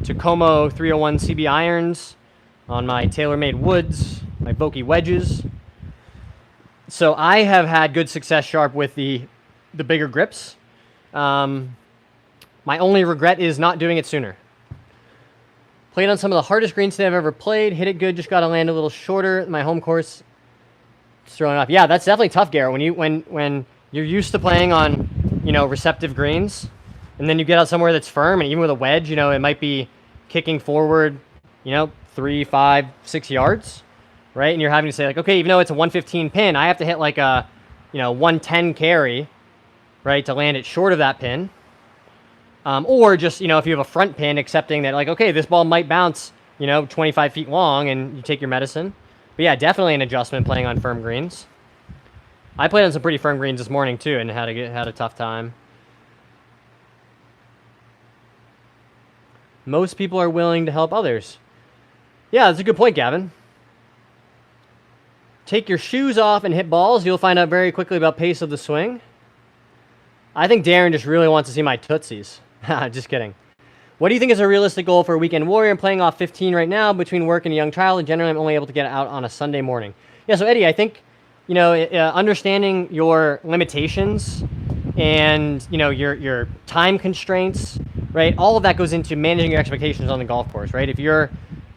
Tacoma 301 CB irons, on my TaylorMade woods, my Vokey wedges. So I have had good success, Sharp, with the bigger grips. My only regret is not doing it sooner. Played on some of the hardest greens today I've ever played. Hit it good, just got to land a little shorter. My home course, it's throwing off. Yeah, that's definitely tough, Garrett. When you're used to playing on, you know, receptive greens, and then you get out somewhere that's firm, and even with a wedge, you know, it might be kicking forward, you know, 3, 5, 6 yards, right? And you're having to say like, okay, even though it's a 115 pin, I have to hit like a, you know, 110 carry, right, to land it short of that pin. Or just, you know, if you have a front pin, accepting that, like, okay, this ball might bounce, you know, 25 feet long, and you take your medicine. But yeah, definitely an adjustment playing on firm greens. I played on some pretty firm greens this morning too, and had a tough time. Most people are willing to help others. Yeah, that's a good point, Gavin. Take your shoes off and hit balls. You'll find out very quickly about pace of the swing. I think Darren just really wants to see my tootsies. Just kidding. What do you think is a realistic goal for a weekend warrior? I'm playing off 15 right now between work and a young child, and generally I'm only able to get out on a Sunday morning. Yeah, so Eddie, I think, you know, understanding your limitations and, you know, your time constraints, right? All of that goes into managing your expectations on the golf course, right? If you're,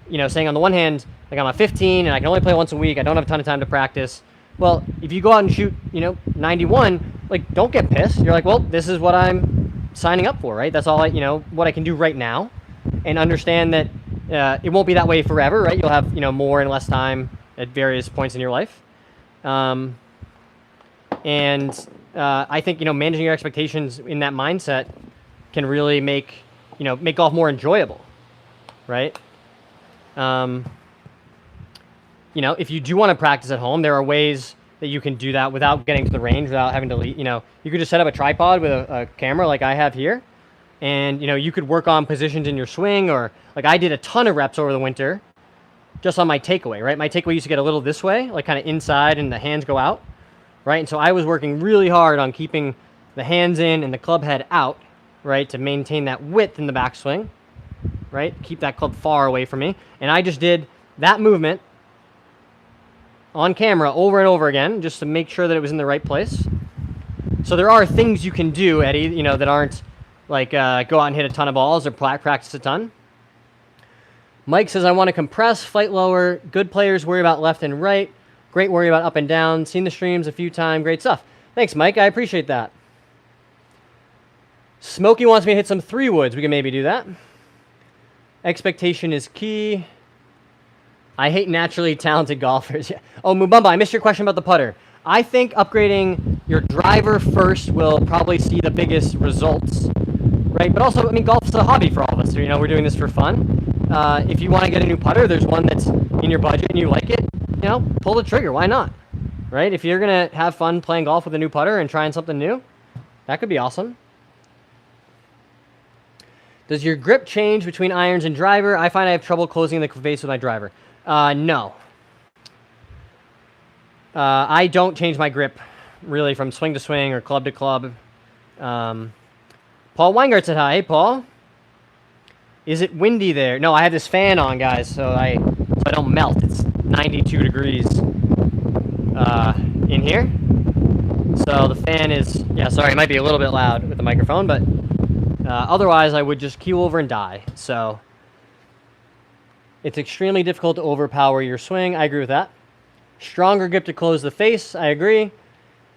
you know, saying on the one hand, like I'm a 15 and I can only play once a week, I don't have a ton of time to practice. Well, if you go out and shoot, you know, 91, like, don't get pissed. You're like, well, this is what I'm signing up for, right? That's all you know, what I can do right now, and understand that it won't be that way forever, right? You'll have, you know, more and less time at various points in your life. I think, you know, managing your expectations in that mindset can really make golf more enjoyable, right? You know, if you do want to practice at home, there are ways that you can do that without getting to the range, without having to leave. You know, you could just set up a tripod with a camera like I have here, and, you know, you could work on positions in your swing, or like I did a ton of reps over the winter just on my takeaway, right? My takeaway used to get a little this way, like kind of inside, and the hands go out, right? And so I was working really hard on keeping the hands in and the club head out, right, to maintain that width in the backswing, right? Keep that club far away from me. And I just did that movement on camera over and over again, just to make sure that it was in the right place. So there are things you can do, Eddie, you know, that aren't like go out and hit a ton of balls or practice a ton. Mike says, I want to compress, fight lower. Good players worry about left and right. Great worry about up and down. Seen the streams a few times. Great stuff. Thanks, Mike. I appreciate that. Smokey wants me to hit some 3 woods. We can maybe do that. Expectation is key. I hate naturally talented golfers. Oh, Mubamba, I missed your question about the putter. I think upgrading your driver first will probably see the biggest results, right? But also, I mean, golf's a hobby for all of us. So, you know, we're doing this for fun. If you want to get a new putter, there's one that's in your budget and you like it, you know, pull the trigger. Why not, right? If you're going to have fun playing golf with a new putter and trying something new, that could be awesome. Does your grip change between irons and driver? I find I have trouble closing the face with my driver. No. I don't change my grip really from swing to swing or club to club. Paul Weingart said hi. Hey, Paul. Is it windy there? No, I have this fan on, guys, so I don't melt. It's 92 degrees in here. So the fan is, yeah, sorry, it might be a little bit loud with the microphone, but otherwise I would just keel over and die. So it's extremely difficult to overpower your swing. I agree with that. Stronger grip to close the face. I agree.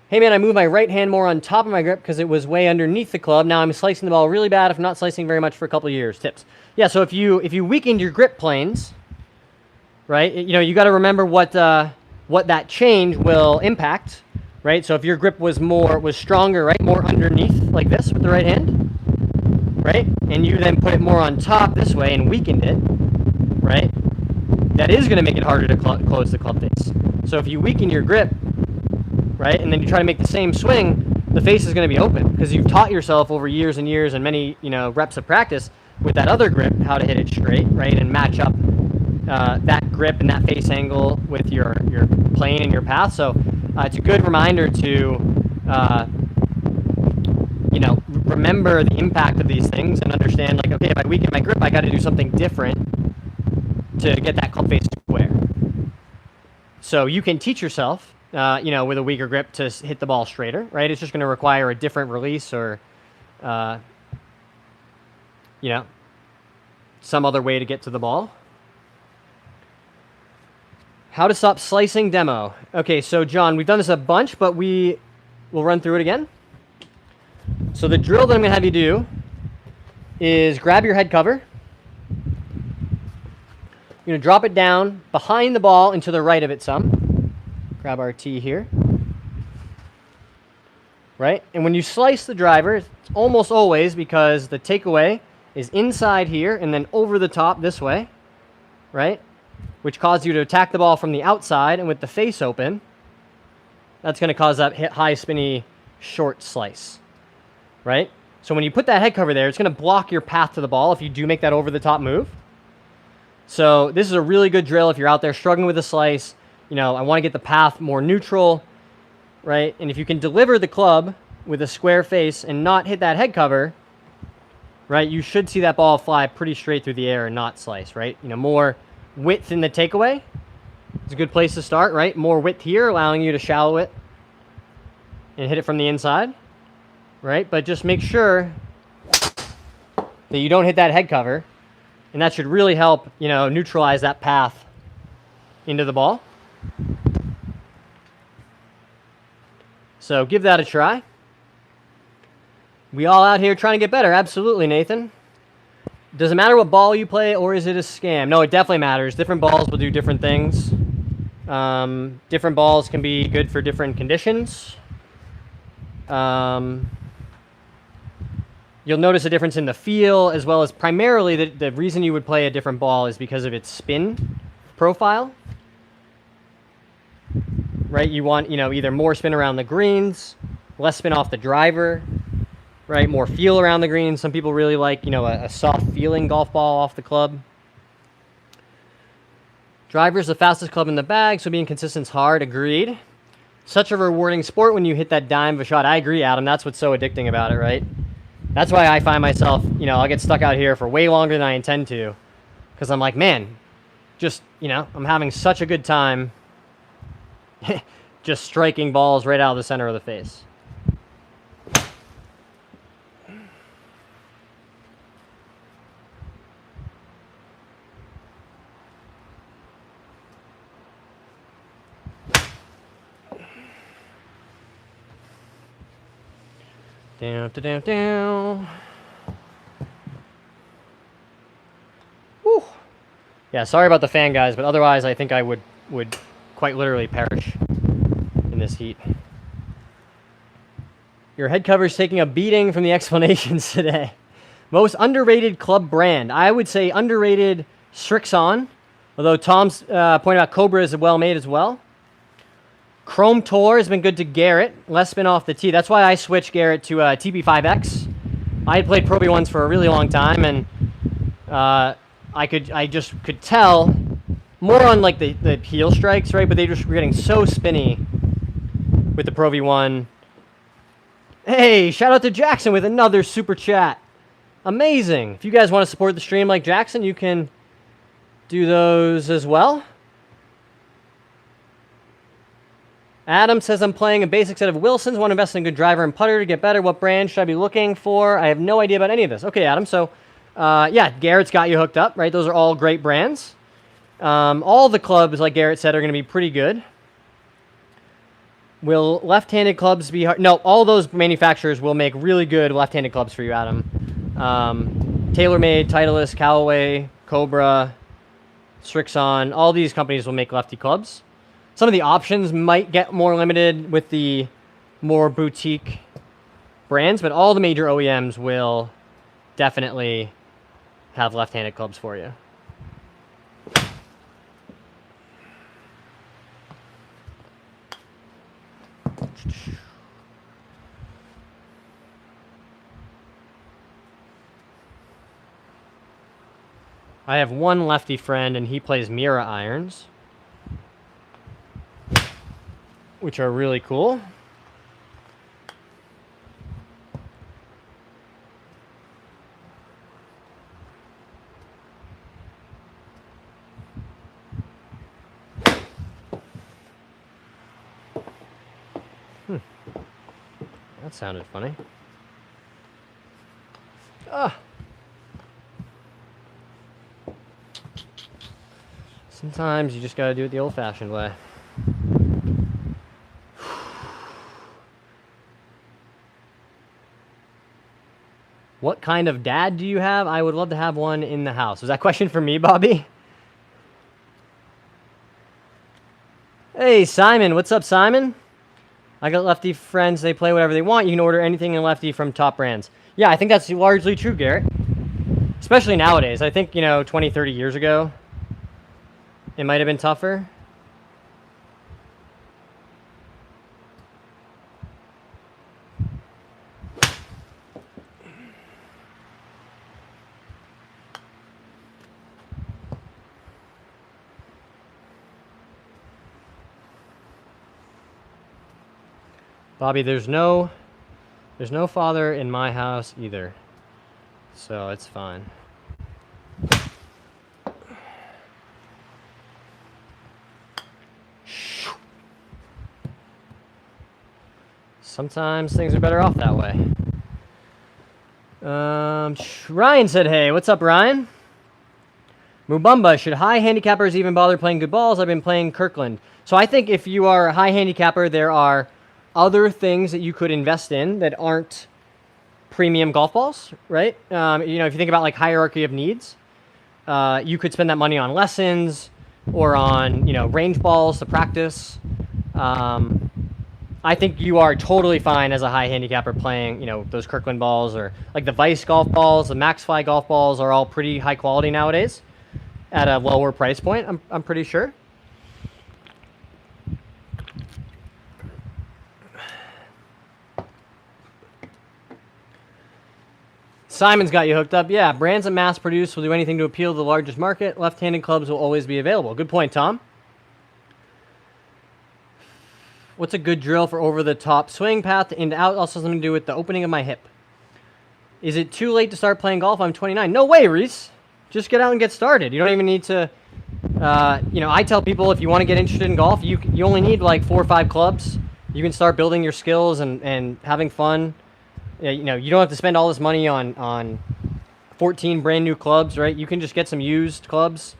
Hey, man, I moved my right hand more on top of my grip because it was way underneath the club. Now I'm slicing the ball really bad if I'm not slicing very much for a couple of years. Tips. Yeah, so if you weakened your grip planes, right, you know, you got to remember what that change will impact, right? So if your grip was stronger, right, more underneath like this with the right hand, right, and you then put it more on top this way and weakened it, right, that is going to make it harder to close the club face. So if you weaken your grip, right, and then you try to make the same swing, the face is going to be open because you've taught yourself over years and years and many, you know, reps of practice with that other grip how to hit it straight, right, and match up that grip and that face angle with your plane and your path. So it's a good reminder to, you know, remember the impact of these things and understand, like, okay, if I weaken my grip, I got to do something different to get that club face square. So you can teach yourself, you know, with a weaker grip to hit the ball straighter, right? It's just going to require a different release or, you know, some other way to get to the ball. How to stop slicing demo. Okay, so John, we've done this a bunch, but we will run through it again. So the drill that I'm going to have you do is grab your head cover. You're going to drop it down behind the ball and to the right of it some. Grab our tee here. Right? And when you slice the driver, it's almost always because the takeaway is inside here and then over the top this way. Right? Which causes you to attack the ball from the outside, and with the face open, that's going to cause that high spinny short slice. Right? So when you put that head cover there, it's going to block your path to the ball if you do make that over the top move. So this is a really good drill if you're out there struggling with a slice. You know, I want to get the path more neutral, right? And if you can deliver the club with a square face and not hit that head cover, right, you should see that ball fly pretty straight through the air and not slice, right? You know, more width in the takeaway is a good place to start, right? More width here, allowing you to shallow it and hit it from the inside, right? But just make sure that you don't hit that head cover, and that should really help, you know, neutralize that path into the ball. So give that a try. We all out here trying to get better. Absolutely, Nathan. Does it matter what ball you play, or is it a scam? No, it definitely matters. Different balls will do different things. Different balls can be good for different conditions. You'll notice a difference in the feel, as well as primarily the reason you would play a different ball is because of its spin profile. Right? You want, you know, either more spin around the greens, less spin off the driver, right? More feel around the greens. Some people really like, you know, a soft feeling golf ball off the club. Driver's the fastest club in the bag, so being consistent's hard. Agreed. Such a rewarding sport when you hit that dime of a shot. I agree, Adam. That's what's so addicting about it, right? That's why I find myself, you know, I'll get stuck out here for way longer than I intend to. Because I'm like, man, just, you know, I'm having such a good time just striking balls right out of the center of the face. Down, down, down. Whew. Yeah, sorry about the fan, guys, but otherwise I think I would quite literally perish in this heat. Your head cover's taking a beating from the explanations today. Most underrated club brand. I would say underrated Strixon, although Tom's pointed out Cobra is well made as well. Chrome Tour has been good to Garrett. Less spin off the tee. That's why I switched Garrett to TP5X. I had played Pro V1s for a really long time, and I just could tell more on like the heel strikes, right? But they just were getting so spinny with the Pro V1. Hey, shout out to Jackson with another super chat. Amazing. If you guys want to support the stream like Jackson, you can do those as well. Adam says, I'm playing a basic set of Wilsons. Want to invest in a good driver and putter to get better. What brand should I be looking for? I have no idea about any of this. Okay, Adam. So, yeah, Garrett's got you hooked up, right? Those are all great brands. All the clubs, like Garrett said, are going to be pretty good. Will left-handed clubs be hard? No, all those manufacturers will make really good left-handed clubs for you, Adam. TaylorMade, Titleist, Callaway, Cobra, Strixon, all these companies will make lefty clubs. Some of the options might get more limited with the more boutique brands, but all the major OEMs will definitely have left-handed clubs for you. I have one lefty friend, and he plays Mira irons, which are really cool. That sounded funny. Sometimes you just gotta do it the old-fashioned way. What kind of dad do you have? I would love to have one in the house. Was that question for me, Bobby? Hey, Simon. What's up, Simon? I got lefty friends. They play whatever they want. You can order anything in lefty from top brands. Yeah, I think that's largely true, Garrett. Especially nowadays. I think, 20, 30 years ago, it might have been tougher. Bobby, there's no father in my house either, so it's fine. Sometimes things are better off that way. Ryan said, hey, what's up, Ryan? Mubumba, should high handicappers even bother playing good balls? I've been playing Kirkland. So I think if you are a high handicapper, there are other things that you could invest in that aren't premium golf balls, right? If you think about like hierarchy of needs, you could spend that money on lessons or on, range balls to practice. I think you are totally fine as a high handicapper playing, those Kirkland balls or like the Vice golf balls, the Maxfly golf balls are all pretty high quality nowadays at a lower price point, I'm pretty sure. Simon's got you hooked up. Yeah, brands that mass produce will do anything to appeal to the largest market. Left-handed clubs will always be available. Good point, Tom. What's a good drill for over-the-top swing path in to out? Also something to do with the opening of my hip. Is it too late to start playing golf? I'm 29. No way, Reese. Just get out and get started. You don't even need to, I tell people if you want to get interested in golf, you only need like 4 or 5 clubs. You can start building your skills and having fun. You don't have to spend all this money on 14 brand new clubs, right? You can just get some used clubs,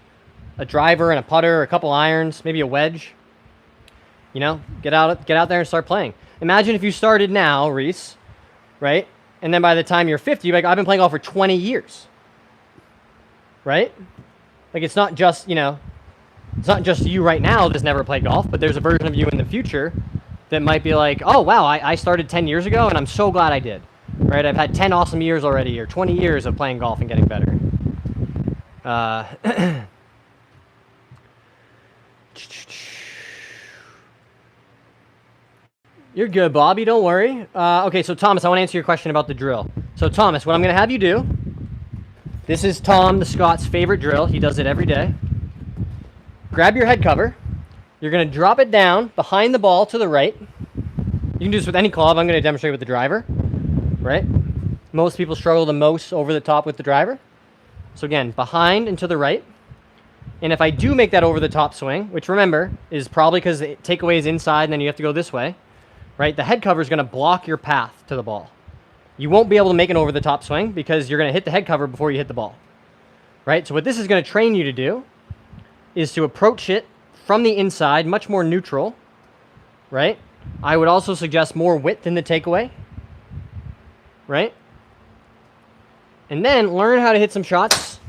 a driver and a putter, a couple irons, maybe a wedge. Get out there and start playing. Imagine if you started now, Reese, right? And then by the time you're 50, you're like, I've been playing golf for 20 years, right? Like it's not just, it's not just you right now that's never played golf, but there's a version of you in the future that might be like, oh, wow, I started 10 years ago, and I'm so glad I did, right? I've had 10 awesome years already, or 20 years of playing golf and getting better. You're good, Bobby. Don't worry. Okay, so Thomas, I want to answer your question about the drill. So Thomas, what I'm going to have you do, this is Tom, the Scott's favorite drill. He does it every day. Grab your head cover. You're going to drop it down behind the ball to the right. You can do this with any club. I'm going to demonstrate with the driver. right? Most people struggle the most over the top with the driver. So again, behind and to the right. And if I do make that over the top swing, which remember is probably because the takeaway is inside and then you have to go this way, right? The head cover is going to block your path to the ball. You won't be able to make an over the top swing because you're going to hit the head cover before you hit the ball, right? So what this is going to train you to do is to approach it from the inside, much more neutral, right? I would also suggest more width in the takeaway, right? And then learn how to hit some shots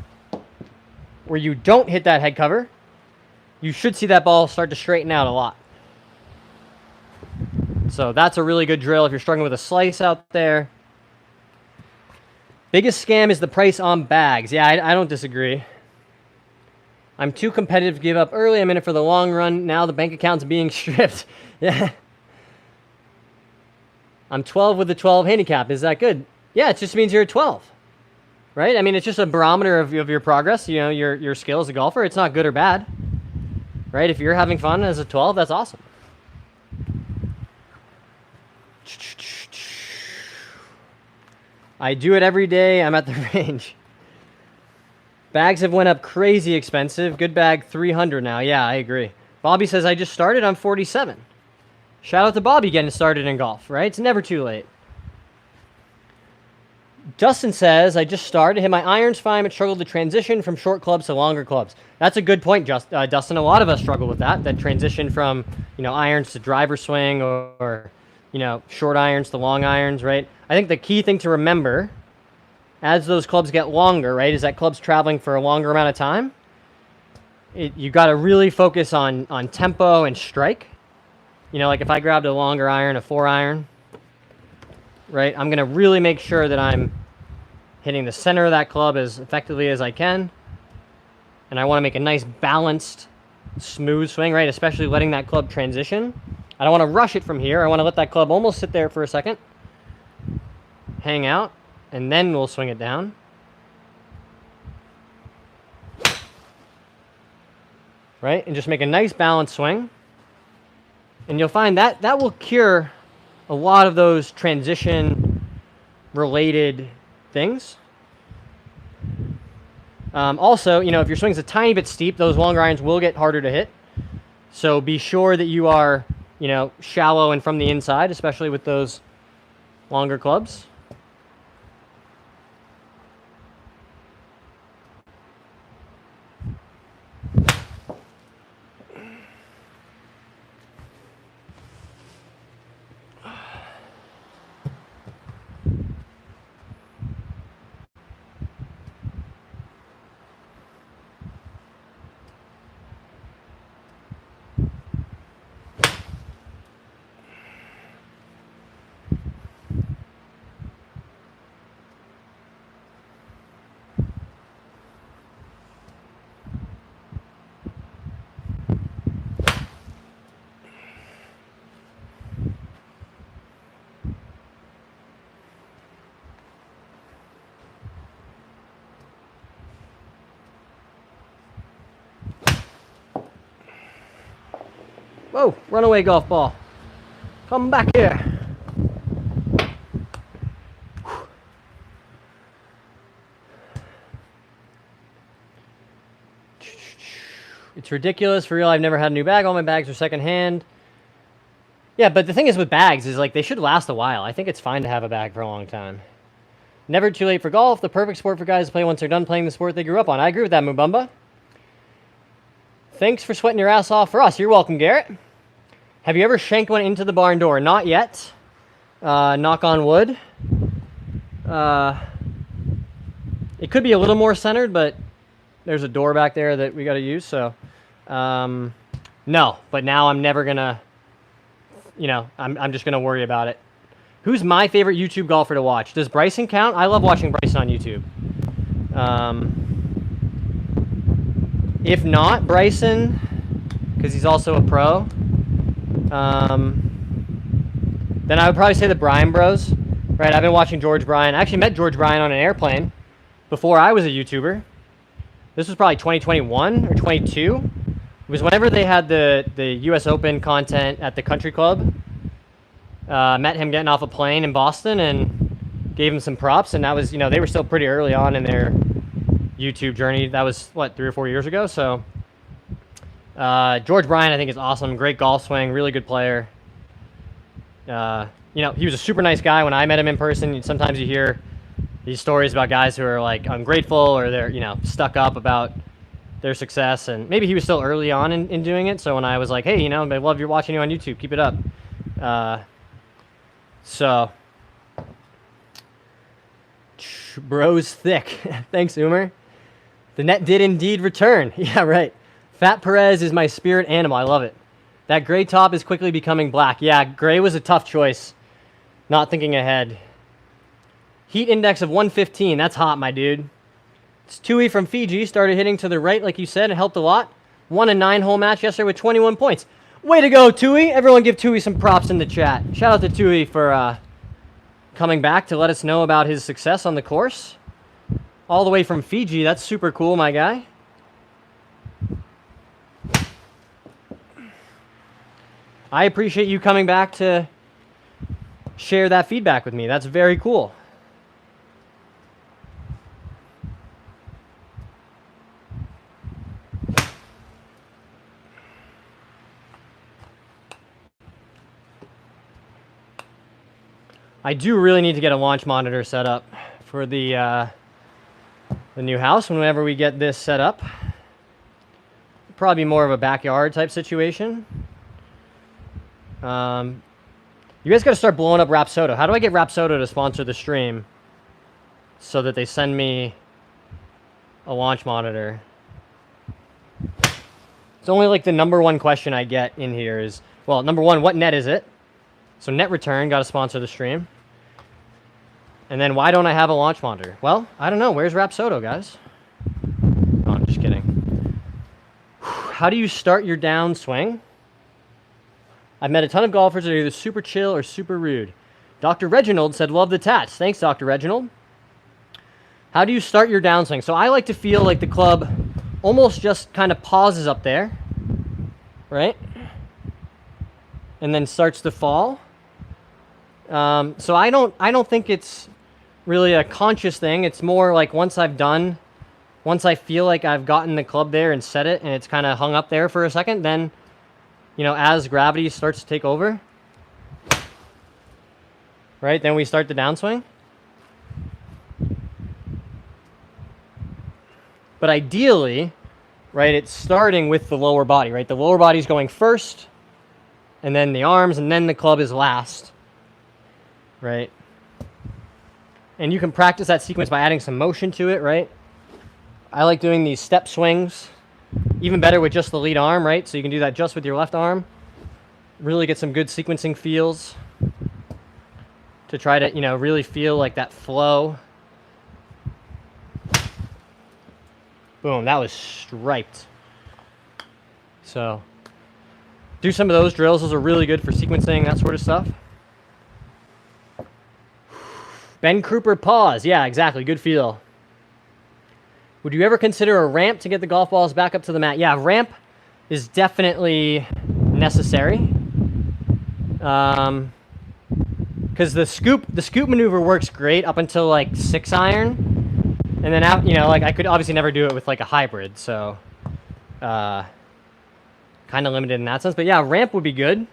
where you don't hit that head cover. You should see that ball start to straighten out a lot. So that's a really good drill if you're struggling with a slice out there. Biggest scam is the price on bags. Yeah, I don't disagree. I'm too competitive to give up early. I'm in it for the long run. Now the bank account's being stripped. Yeah. I'm 12 with the 12 handicap. Is that good? Yeah, it just means you're at 12. Right? I mean, it's just a barometer of your progress, you know, your skill as a golfer. It's not good or bad. Right? If you're having fun as a 12, that's awesome. I do it every day. I'm at the range. Bags have went up crazy expensive. Good bag, 300 now. Yeah, I agree. Bobby says, I just started. I'm 47. Shout out to Bobby getting started in golf, right? It's never too late. Justin says, I just started. Hit my irons fine, but struggled to transition from short clubs to longer clubs. That's a good point, Dustin. A lot of us struggle with that transition from, you know, irons to driver swing or you know, short irons to long irons, right? I think the key thing to remember as those clubs get longer, right, is that club's traveling for a longer amount of time. You got to really focus on tempo and strike. You know, like if I grabbed a longer iron, a 4-iron, right, I'm going to really make sure that I'm hitting the center of that club as effectively as I can. And I want to make a nice balanced, smooth swing, right, especially letting that club transition. I don't want to rush it from here. I want to let that club almost sit there for a second, hang out, and then we'll swing it down. Right? And just make a nice balanced swing. And you'll find that that will cure a lot of those transition-related things. Also, you know, if your swing's a tiny bit steep, those longer irons will get harder to hit. So be sure that you are, you know, shallow and from the inside, especially with those longer clubs. Whoa, runaway golf ball. Come back here. It's ridiculous. For real, I've never had a new bag. All my bags are secondhand. Yeah, but the thing is with bags is like they should last a while. I think it's fine to have a bag for a long time. Never too late for golf. The perfect sport for guys to play once they're done playing the sport they grew up on. I agree with that, Mubumba. Thanks for sweating your ass off for us. You're welcome, Garrett. Have you ever shanked one into the barn door? Not yet. Knock on wood. It could be a little more centered, but there's a door back there that we got to use. So, no. But now I'm never going to, you know, I'm just going to worry about it. Who's my favorite YouTube golfer to watch? Does Bryson count? I love watching Bryson on YouTube. If not Bryson, because he's also a pro, then I would probably say the Bryan Bros. Right, I've been watching George Bryan. I actually met George Bryan on an airplane before I was a YouTuber. This was probably 2021 or 22. It was whenever they had the US Open content at the country club. Met him getting off a plane in Boston, and gave him some props, and that was, you know, they were still pretty early on in their YouTube journey. That was, what, 3 or 4 years ago? So George Bryan, I think, is awesome. Great golf swing, really good player. You know, he was a super nice guy when I met him in person. Sometimes you hear these stories about guys who are, like, ungrateful or they're, you know, stuck up about their success. And maybe he was still early on in doing it. So when I was like, hey, you know, I love watching you on YouTube. Keep it up. So, bro's thick. Thanks, Umer. The net did indeed return. Yeah, right. Fat Perez is my spirit animal. I love it. That gray top is quickly becoming black. Yeah, gray was a tough choice. Not thinking ahead. Heat index of 115. That's hot, my dude. It's Tui from Fiji. Started hitting to the right, like you said. It helped a lot. Won a 9-hole match yesterday with 21 points. Way to go, Tui. Everyone give Tui some props in the chat. Shout out to Tui for coming back to let us know about his success on the course. All the way from Fiji. That's super cool, my guy. I appreciate you coming back to share that feedback with me. That's very cool. I do really need to get a launch monitor set up for the new house whenever we get this set up. Probably more of a backyard type situation. You guys got to start blowing up Rapsodo. How do I get Rapsodo to sponsor the stream so that they send me a launch monitor? It's only like the #1 question I get in here is, well, #1, what net is it? So net return, got to sponsor the stream. And then why don't I have a launch monitor? Well, I don't know. Where's Rapsodo, guys? Oh, I'm just kidding. How do you start your downswing? I've met a ton of golfers that are either super chill or super rude. Dr. Reginald said, love the tats. Thanks, Dr. Reginald. How do you start your downswing? So I like to feel like the club almost just kind of pauses up there, right? And then starts to fall. So I don't think it's really a conscious thing. It's more like once I feel like I've gotten the club there and set it and it's kind of hung up there for a second, then, you know, as gravity starts to take over, right, then we start the downswing. But ideally, right, it's starting with the lower body, right? The lower body's going first, and then the arms, and then the club is last, right? And you can practice that sequence by adding some motion to it, right? I like doing these step swings, even better with just the lead arm, right? So you can do that just with your left arm. Really get some good sequencing feels to try to, you know, really feel like that flow. Boom, that was striped. So do some of those drills. Those are really good for sequencing, that sort of stuff. Ben Cooper, pause. Yeah, exactly. Good feel. Would you ever consider a ramp to get the golf balls back up to the mat? Yeah, ramp is definitely necessary. Because the scoop maneuver works great up until like 6-iron. And then out, you know, like I could obviously never do it with like a hybrid, so kind of limited in that sense. But yeah, ramp would be good.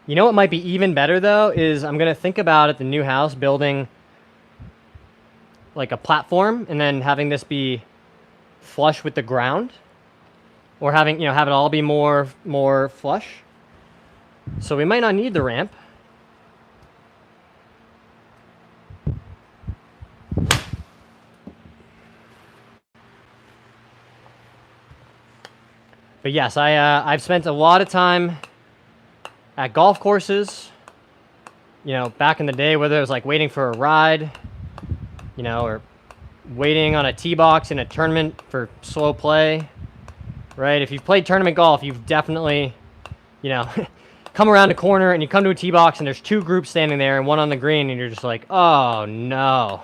You know what might be even better though is I'm gonna think about at the new house building like a platform and then having this be flush with the ground, or having, you know, have it all be more flush. So we might not need the ramp. But yes, I've spent a lot of time at golf courses, you know, back in the day, whether it was like waiting for a ride, you know, or waiting on a tee box in a tournament for slow play, right? If you've played tournament golf, you've definitely, you know, come around a corner and you come to a tee box and there's 2 groups standing there and one on the green and you're just like, oh no.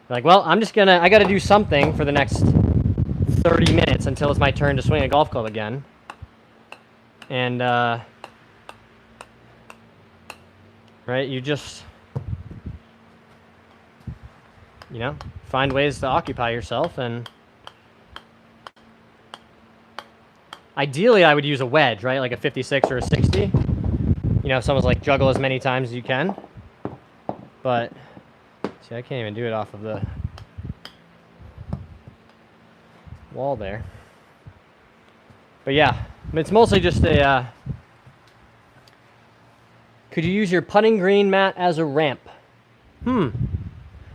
Like, well, I got to do something for the next 30 minutes until it's my turn to swing a golf club again. And right? You just, you know, find ways to occupy yourself, and ideally I would use a wedge, right? Like a 56 or a 60. You know, if someone's like juggle as many times as you can. But, see, I can't even do it off of the wall there. But yeah, it's mostly just a, could you use your putting green mat as a ramp? I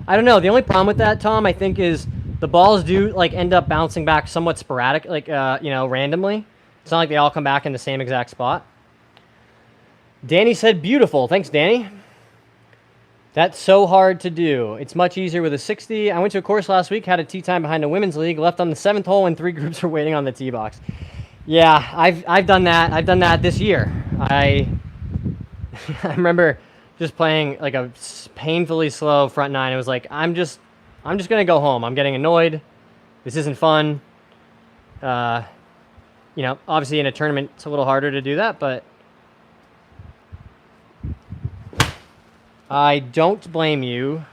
don't know. The only problem with that, Tom, I think, is the balls do like end up bouncing back somewhat sporadic, like you know, randomly. It's not like they all come back in the same exact spot. Danny said beautiful. Thanks, Danny. That's so hard to do. It's much easier with a 60. I went to a course last week, had a tee time behind a women's league, left on the 7th hole, and 3 groups were waiting on the tee box. Yeah, I've done that. I've done that this year. I remember just playing like a painfully slow front nine. It was like, I'm just gonna go home. I'm getting annoyed. This isn't fun. You know, obviously in a tournament it's a little harder to do that, but I don't blame you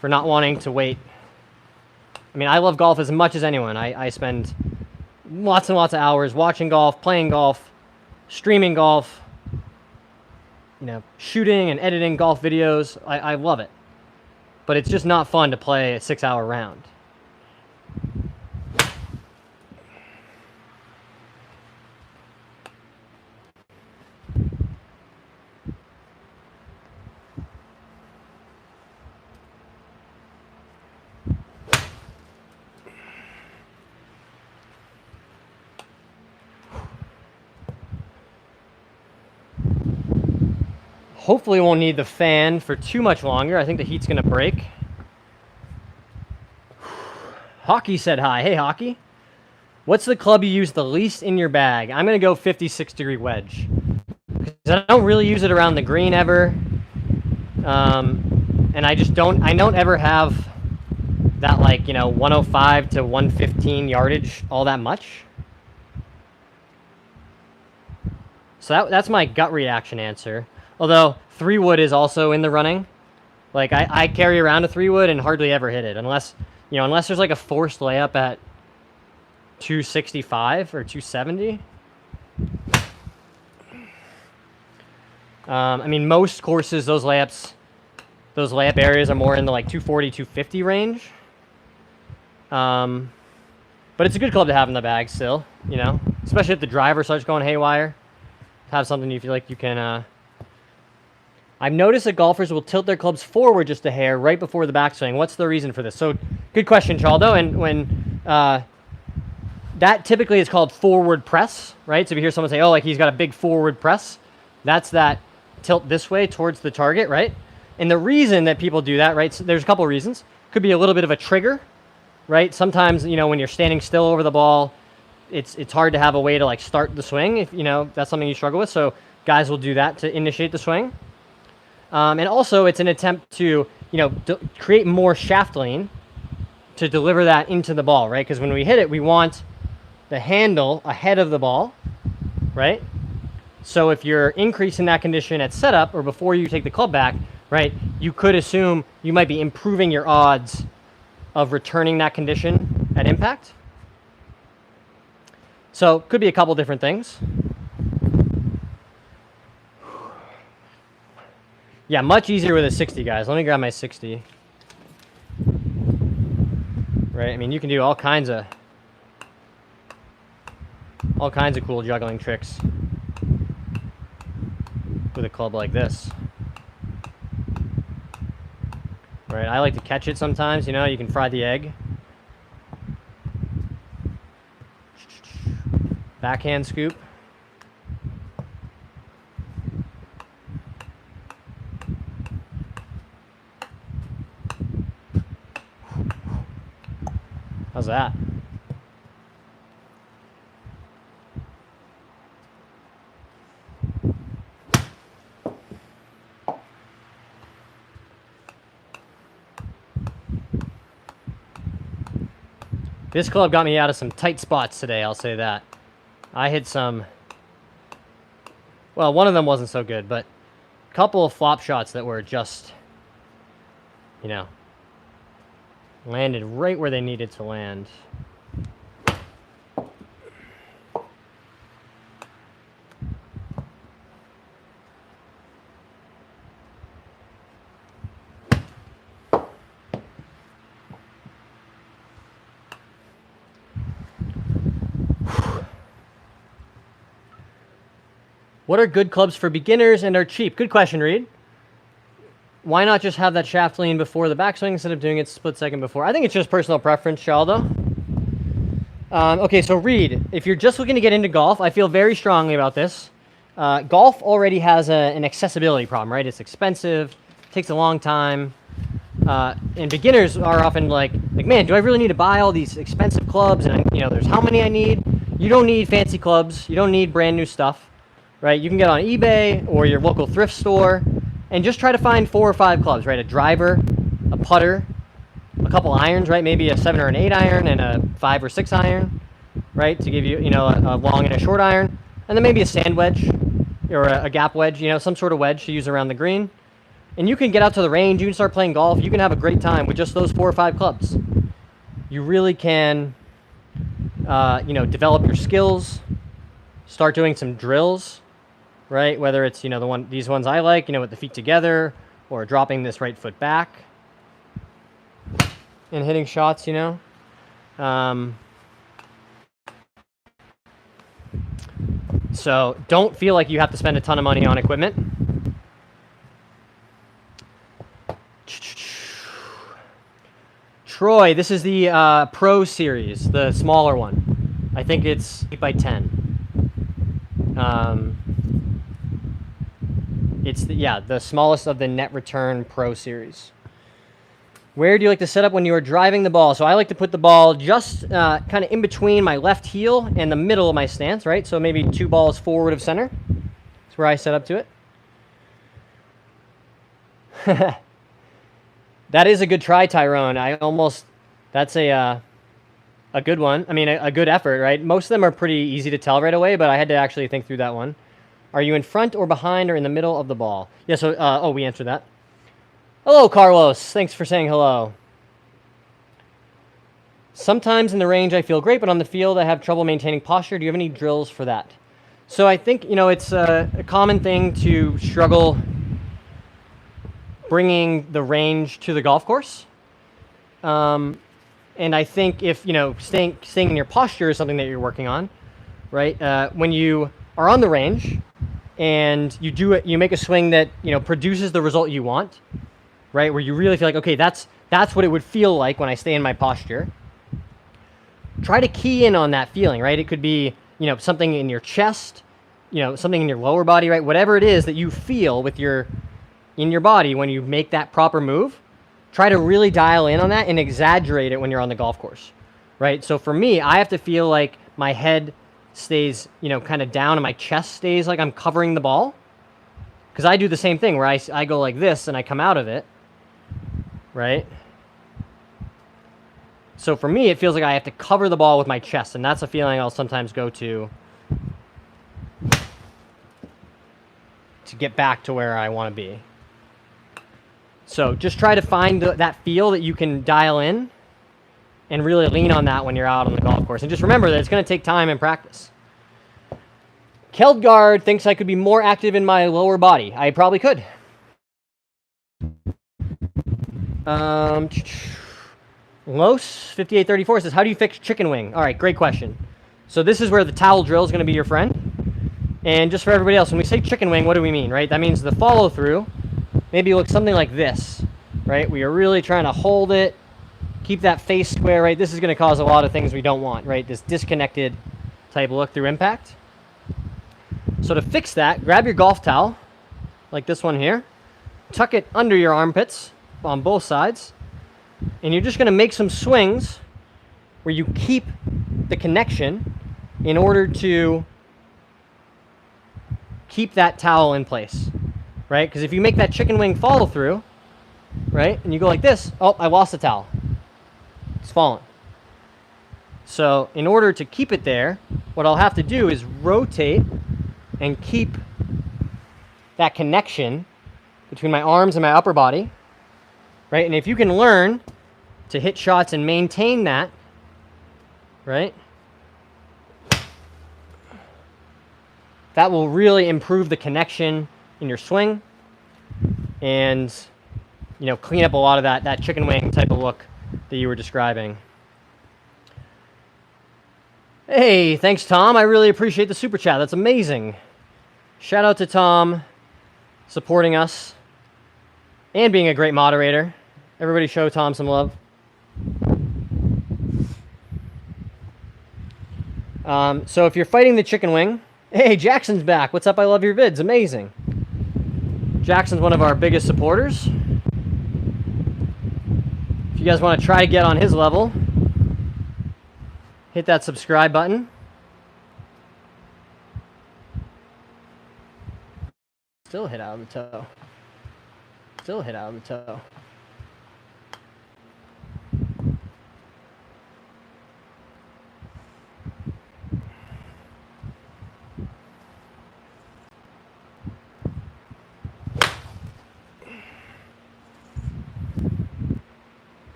for not wanting to wait. I mean, I love golf as much as anyone. I spend lots and lots of hours watching golf, playing golf, streaming golf, you know, shooting and editing golf videos. I love it. But it's just not fun to play a 6-hour round. Hopefully won't need the fan for too much longer. I think the heat's going to break. Hockey said hi. Hey, Hockey. What's the club you use the least in your bag? I'm going to go 56-degree wedge. I don't really use it around the green ever. And I don't ever have that, like, you know, 105 to 115 yardage all that much. So that's my gut reaction answer. Although 3-wood is also in the running. Like, I carry around a 3-wood and hardly ever hit it. Unless there's like a forced layup at 265 or 270. I mean, most courses, those layup areas are more in the like 240, 250 range. But it's a good club to have in the bag still, you know, especially if the driver starts going haywire. Have something you feel like you can. I've noticed that golfers will tilt their clubs forward just a hair right before the backswing. What's the reason for this? So, good question, Chaldo. And when that typically is called forward press, right? So if you hear someone say, "Oh, like he's got a big forward press," that's that tilt this way towards the target, right? And the reason that people do that, right? So there's a couple of reasons. Could be a little bit of a trigger, right? Sometimes, you know, when you're standing still over the ball, it's hard to have a way to like start the swing if, you know, that's something you struggle with. So guys will do that to initiate the swing. And also it's an attempt to, you know, create more shaft lean to deliver that into the ball, right? Because when we hit it, we want the handle ahead of the ball, right? So if you're increasing that condition at setup or before you take the club back, right, you could assume you might be improving your odds of returning that condition at impact. So could be a couple different things. Yeah, much easier with a 60, guys. Let me grab my 60. Right, I mean, you can do all kinds of cool juggling tricks with a club like this. Right, I like to catch it sometimes, you know, you can fry the egg. Backhand scoop. How's that? This club got me out of some tight spots today, I'll say that. I hit some... Well, one of them wasn't so good, but couple of flop shots that were just, you know, landed right where they needed to land. What are good clubs for beginners and are cheap? Good question, Reed. Why not just have that shaft lean before the backswing instead of doing it split second before? I think it's just personal preference, Shaldo. Okay, so Reed, if you're just looking to get into golf, I feel very strongly about this. Golf already has an accessibility problem, right? It's expensive, takes a long time, and beginners are often like, man, do I really need to buy all these expensive clubs? And you know, there's how many I need. You don't need fancy clubs. You don't need brand new stuff, right? You can get on eBay or your local thrift store and just try to find 4 or 5 clubs, right? A driver, a putter, a couple irons, right? Maybe a 7 or an 8 iron and a 5 or 6 iron, right? To give you, you know, a long and a short iron. And then maybe a sand wedge or a gap wedge, you know, some sort of wedge to use around the green. And you can get out to the range, you can start playing golf, you can have a great time with just those 4 or 5 clubs. You really can, you know, develop your skills, start doing some drills, right? Whether it's, you know, these ones I like, you know, with the feet together, or dropping this right foot back and hitting shots, you know. So don't feel like you have to spend a ton of money on equipment. Troy, this is the Pro Series, the smaller one. I think it's 8x10. It's the smallest of the Net Return Pro Series. Where do you like to set up when you are driving the ball? So I like to put the ball just kind of in between my left heel and the middle of my stance, right? So maybe 2 balls forward of center. That's where I set up to it. That is a good try, Tyrone. That's a good one. I mean, a good effort, right? Most of them are pretty easy to tell right away, but I had to actually think through that one. Are you in front or behind or in the middle of the ball? Yeah, so, we answered that. Hello, Carlos. Thanks for saying hello. Sometimes in the range I feel great, but on the field I have trouble maintaining posture. Do you have any drills for that? So I think, you know, it's a common thing to struggle bringing the range to the golf course. And I think if, you know, staying in your posture is something that you're working on, right? When you are on the range and you make a swing that, you know, produces the result you want, right? Where you really feel like, okay, that's what it would feel like when I stay in my posture. Try to key in on that feeling, right? It could be, you know, something in your chest, you know, something in your lower body, right? Whatever it is that you feel in your body when you make that proper move, try to really dial in on that and exaggerate it when you're on the golf course, right? So for me, I have to feel like my head stays, you know, kind of down and my chest stays like I'm covering the ball. Because I do the same thing where I go like this and I come out of it, right? So for me, it feels like I have to cover the ball with my chest, and that's a feeling I'll sometimes go to get back to where I want to be. So just try to find that feel that you can dial in and really lean on that when you're out on the golf course. And just remember that it's going to take time and practice. Keldgard thinks I could be more active in my lower body. I probably could. Los5834 says, how do you fix chicken wing? All right, great question. So this is where the towel drill is going to be your friend. And just for everybody else, when we say chicken wing, what do we mean, right? That means the follow through maybe look something like this, right? We are really trying to hold it, keep that face square, right? This is going to cause a lot of things we don't want, right? This disconnected type look through impact. So to fix that, grab your golf towel, like this one here, tuck it under your armpits on both sides, and you're just going to make some swings where you keep the connection in order to keep that towel in place, right? Because if you make that chicken wing follow through, right, and you go like this, oh, I lost the towel. It's fallen. So in order to keep it there, what I'll have to do is rotate and keep that connection between my arms and my upper body, right? And if you can learn to hit shots and maintain that, right? That will really improve the connection in your swing and, you know, clean up a lot of that chicken wing type of look that you were describing. Hey, thanks, Tom. I really appreciate the super chat. That's amazing. Shout out to Tom supporting us and being a great moderator. Everybody show Tom some love. So if you're fighting the chicken wing, hey, Jackson's back. What's up? I love your vids. Amazing. Jackson's one of our biggest supporters. If you guys want to try to get on his level, hit that subscribe button. Still hit out of the toe. Still hit out of the toe.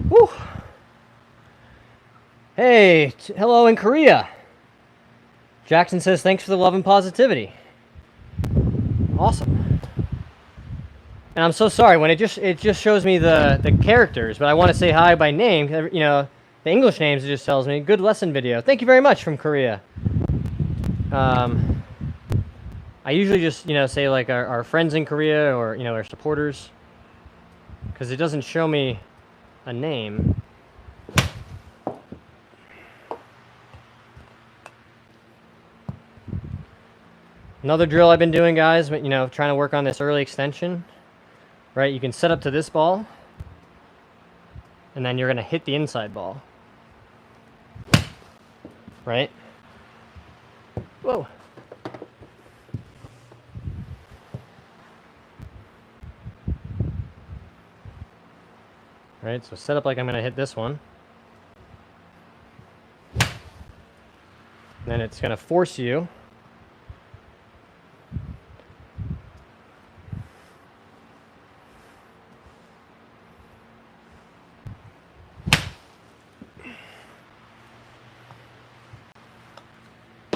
Woo. Hey, hello in Korea. Jackson says, thanks for the love and positivity. Awesome. And I'm so sorry, when it just shows me the characters, but I want to say hi by name. You know, the English names, it just tells me. Good lesson video. Thank you very much from Korea. I usually just, you know, say like our friends in Korea or, you know, our supporters, because it doesn't show me a name. Another drill I've been doing, guys, but, you know, trying to work on this early extension, right? You can set up to this ball, and then you're going to hit the inside ball, right? Whoa. Right, so set up like I'm going to hit this one. Then it's going to force you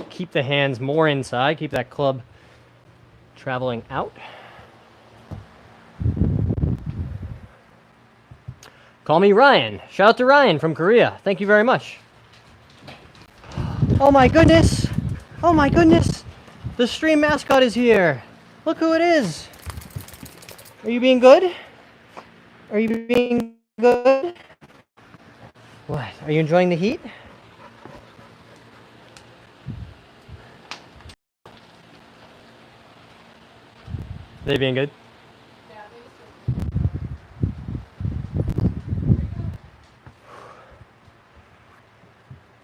keep the hands more inside, keep that club traveling out. Call me Ryan. Shout out to Ryan from Korea. Thank you very much. Oh my goodness. Oh my goodness. The stream mascot is here. Look who it is. Are you being good? Are you being good? What? Are you enjoying the heat? Are they being good?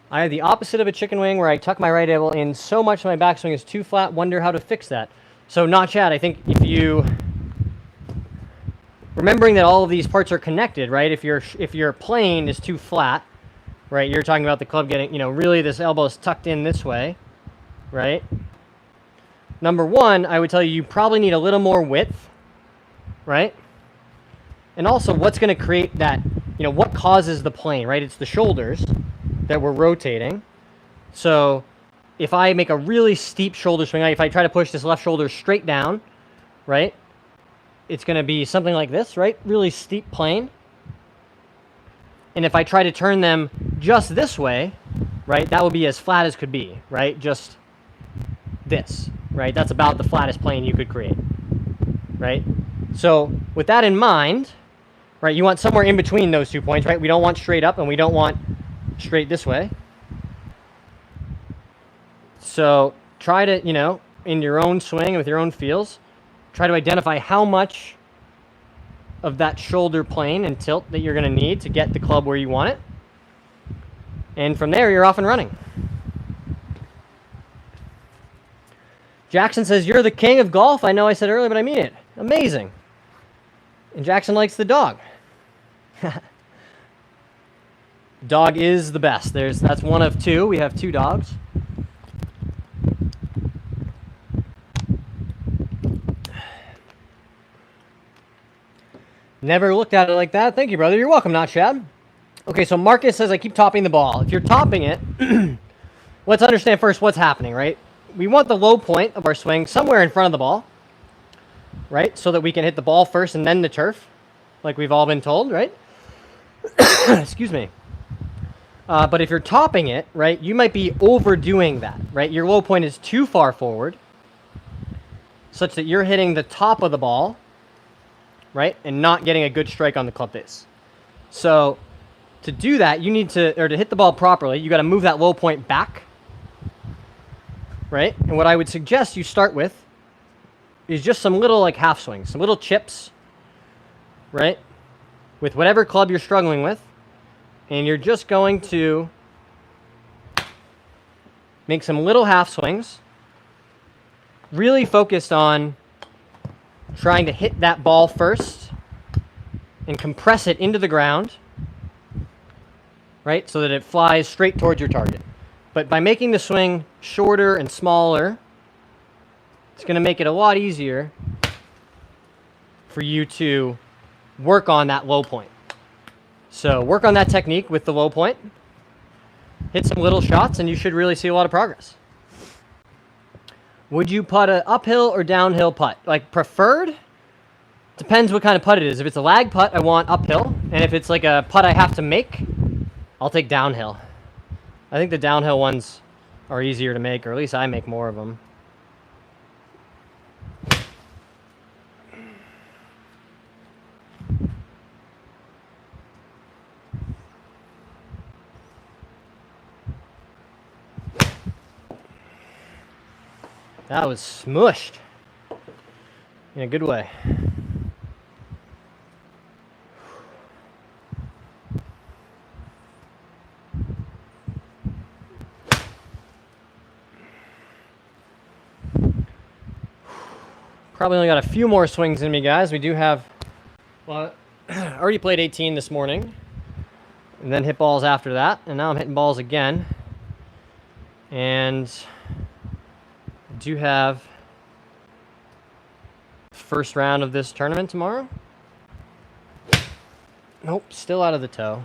I have the opposite of a chicken wing where I tuck my right elbow in so much my backswing is too flat. Wonder how to fix that. So not Chad, I think if you... Remembering that all of these parts are connected, right? If your plane is too flat, right? You're talking about the club getting, you know, really this elbow is tucked in this way, right? Number one, I would tell you probably need a little more width, right? And also what's going to create that, you know, what causes the plane, right? It's the shoulders that we're rotating. So if I make a really steep shoulder swing, if I try to push this left shoulder straight down, right, it's going to be something like this, right? Really steep plane. And if I try to turn them just this way, right, that would be as flat as could be, right? Just this, right? That's about the flattest plane you could create, right? So with that in mind, right, you want somewhere in between those 2 points, right? We don't want straight up and we don't want straight this way. So try to, you know, in your own swing with your own feels, try to identify how much of that shoulder plane and tilt that you're going to need to get the club where you want it. And from there, you're off and running. Jackson says, you're the king of golf. I know I said earlier, but I mean it. Amazing. And Jackson likes the dog. Dog is the best. That's one of two. We have 2 dogs. Never looked at it like that. Thank you, brother. You're welcome, not Chad. Okay, so Marcus says I keep topping the ball. If you're topping it, let's understand first what's happening, right? We want the low point of our swing somewhere in front of the ball, right? So that we can hit the ball first and then the turf, like we've all been told, right? Excuse me. But if you're topping it, right, you might be overdoing that, right? Your low point is too far forward, such that you're hitting the top of the ball, right, and not getting a good strike on the club face. So to do that, you need to, or to hit the ball properly, you got to move that low point back, right? And what I would suggest you start with is just some little like half swings, some little chips, right, with whatever club you're struggling with, and you're just going to make some little half swings, really focused on trying to hit that ball first and compress it into the ground, right, so that it flies straight towards your target. But by making the swing shorter and smaller, it's going to make it a lot easier for you to work on that low point. So work on that technique with the low point, hit some little shots, and you should really see a lot of progress. Would you putt a uphill or downhill putt? Like preferred? Depends what kind of putt it is. If it's a lag putt, I want uphill. And if it's like a putt I have to make, I'll take downhill. I think the downhill ones are easier to make, or at least I make more of them. That was smushed in a good way. Probably only got a few more swings in me, guys. We do have, well, I already played 18 this morning, and then hit balls after that, and now I'm hitting balls again. And I do have first round of this tournament tomorrow. Nope, still out of the toe.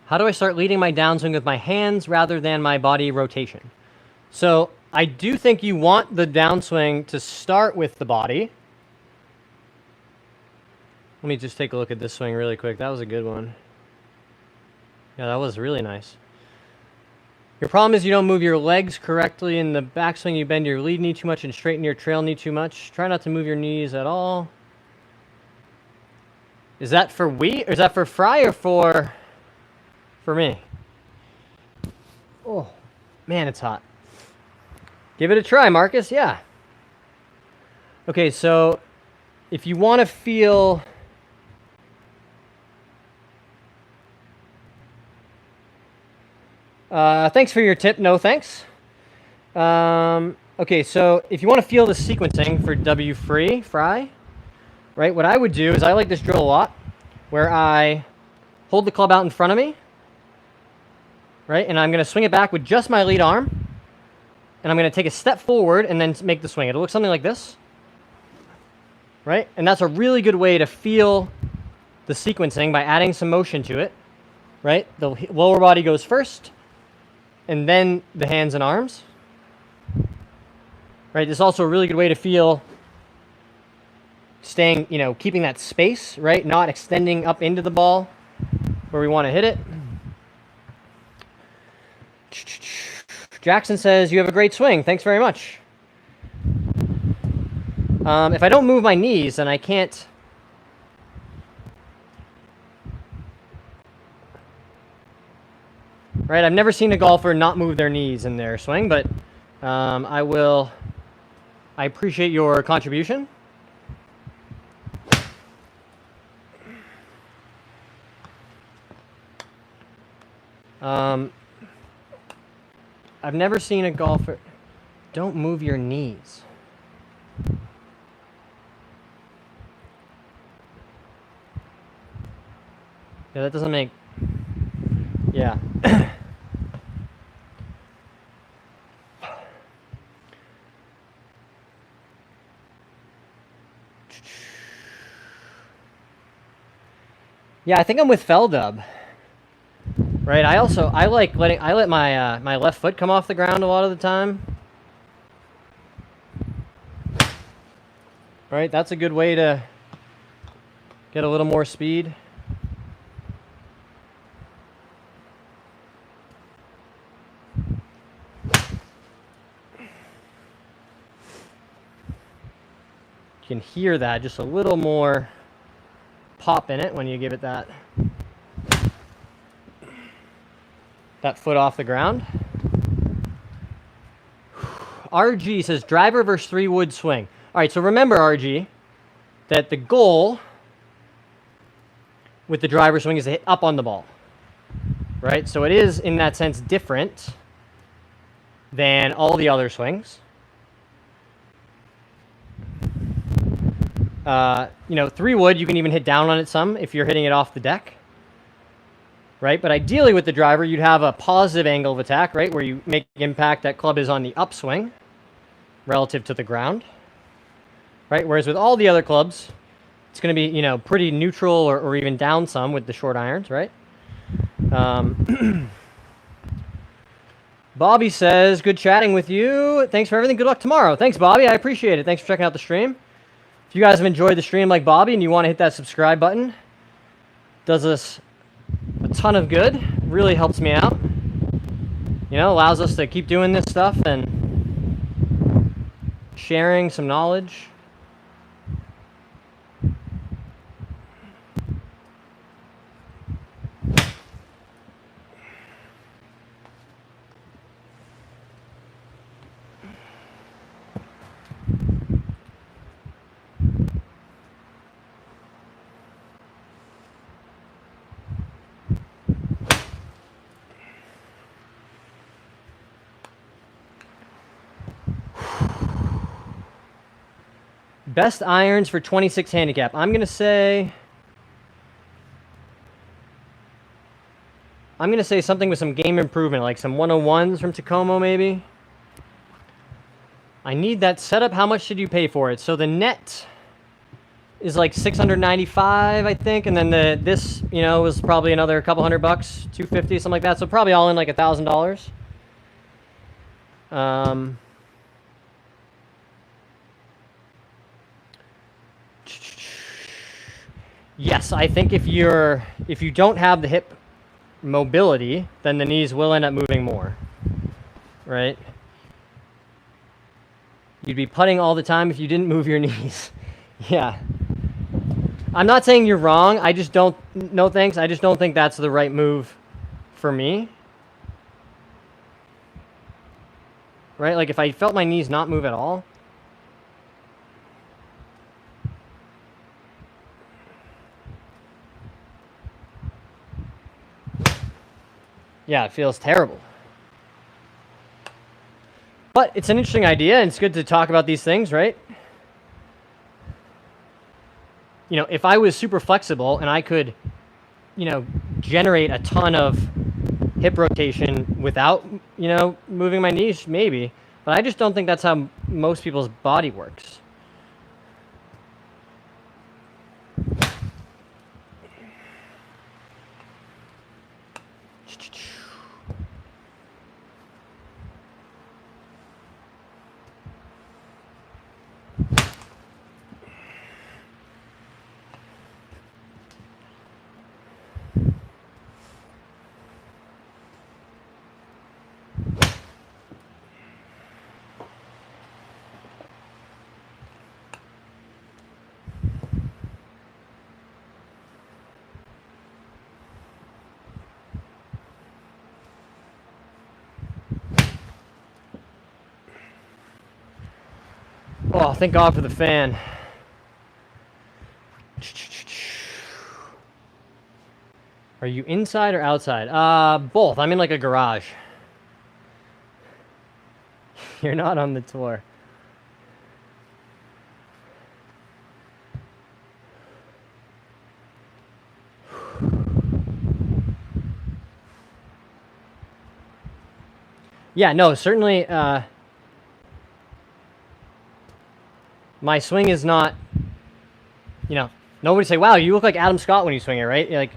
How do I start leading my downswing with my hands rather than my body rotation? So I do think you want the downswing to start with the body. Let me just take a look at this swing really quick. That was a good one. Yeah, that was really nice. Your problem is you don't move your legs correctly in the backswing. You bend your lead knee too much and straighten your trail knee too much. Try not to move your knees at all. Is that for we, or is that for Fry, or for me? Oh, man, it's hot. Give it a try, Marcus. Yeah. Okay, so if you want to feel thanks for your tip. No, thanks. Okay, so if you want to feel the sequencing for W Fry, right, what I would do is I like this drill a lot, where I hold the club out in front of me, right, and I'm going to swing it back with just my lead arm, and I'm going to take a step forward and then make the swing. It'll look something like this, right, and that's a really good way to feel the sequencing by adding some motion to it, right. The lower body goes first, and then the hands and arms, right. This is also a really good way to feel staying, keeping that space, right, not extending up into the ball where we want to hit it. Jackson says, you have a great swing. Thanks very much. If I don't move my knees, then I can't. Right, I've never seen a golfer not move their knees in their swing, but I appreciate your contribution. I've never seen a golfer... Don't move your knees. Yeah, that doesn't make... Yeah. Yeah, I think I'm with Feldub. Right, I let my my left foot come off the ground a lot of the time. Right, that's a good way to get a little more speed. You can hear that, just a little more pop in it when you give it that foot off the ground. RG says driver versus 3-wood swing. All right, so remember, RG, that the goal with the driver swing is to hit up on the ball, right? So it is, in that sense, different than all the other swings. You know, 3-wood, you can even hit down on it some if you're hitting it off the deck, right? But ideally with the driver, you'd have a positive angle of attack, right? Where you make impact, that club is on the upswing relative to the ground, right? Whereas with all the other clubs, it's going to be, you know, pretty neutral or even down some with the short irons, right? Bobby says, good chatting with you. Thanks for everything. Good luck tomorrow. Thanks, Bobby. I appreciate it. Thanks for checking out the stream. If you guys have enjoyed the stream like Bobby and you want to hit that subscribe button, does us a ton of good. Really helps me out. You know, allows us to keep doing this stuff and sharing some knowledge. Best irons for 26 handicap. I'm going to say something with some game improvement, like some 101s from Tacoma, maybe. I need that setup. How much did you pay for it? So the net is like $695, I think, and then this, you know, was probably another couple $100, $250, something like that. So probably all in like $1,000. Yes, I think if you don't have the hip mobility, then the knees will end up moving more, right? You'd be putting all the time if you didn't move your knees. Yeah. I'm not saying you're wrong. I just don't, no thanks. I just don't think that's the right move for me. Right? Like if I felt my knees not move at all, yeah, it feels terrible. But it's an interesting idea, and it's good to talk about these things, right? You know, if I was super flexible and I could, you know, generate a ton of hip rotation without, you know, moving my knees, maybe. But I just don't think that's how most people's body works. Oh, thank God for the fan. Are you inside or outside? Both. I'm in like a garage. You're not on the tour. Yeah, no, certainly. My swing is not. You know, nobody say, "Wow, you look like Adam Scott when you swing it," right? Like,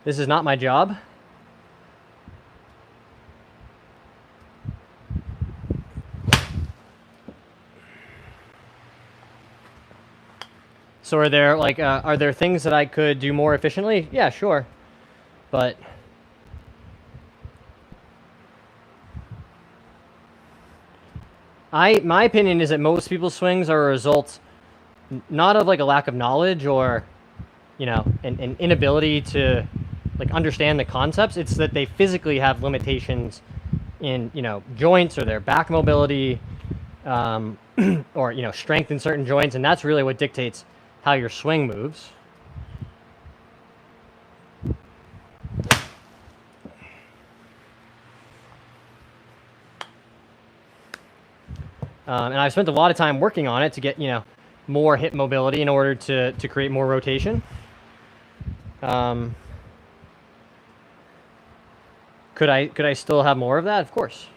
this is not my job. So are there things that I could do more efficiently? Yeah, sure, but my opinion is that most people's swings are a result not of like a lack of knowledge or, you know, an inability to like understand the concepts. It's that they physically have limitations in, you know, joints or their back mobility, or, you know, strength in certain joints, and that's really what dictates how your swing moves. And I've spent a lot of time working on it to get, you know, more hip mobility in order to create more rotation. Could I still have more of that? Of course.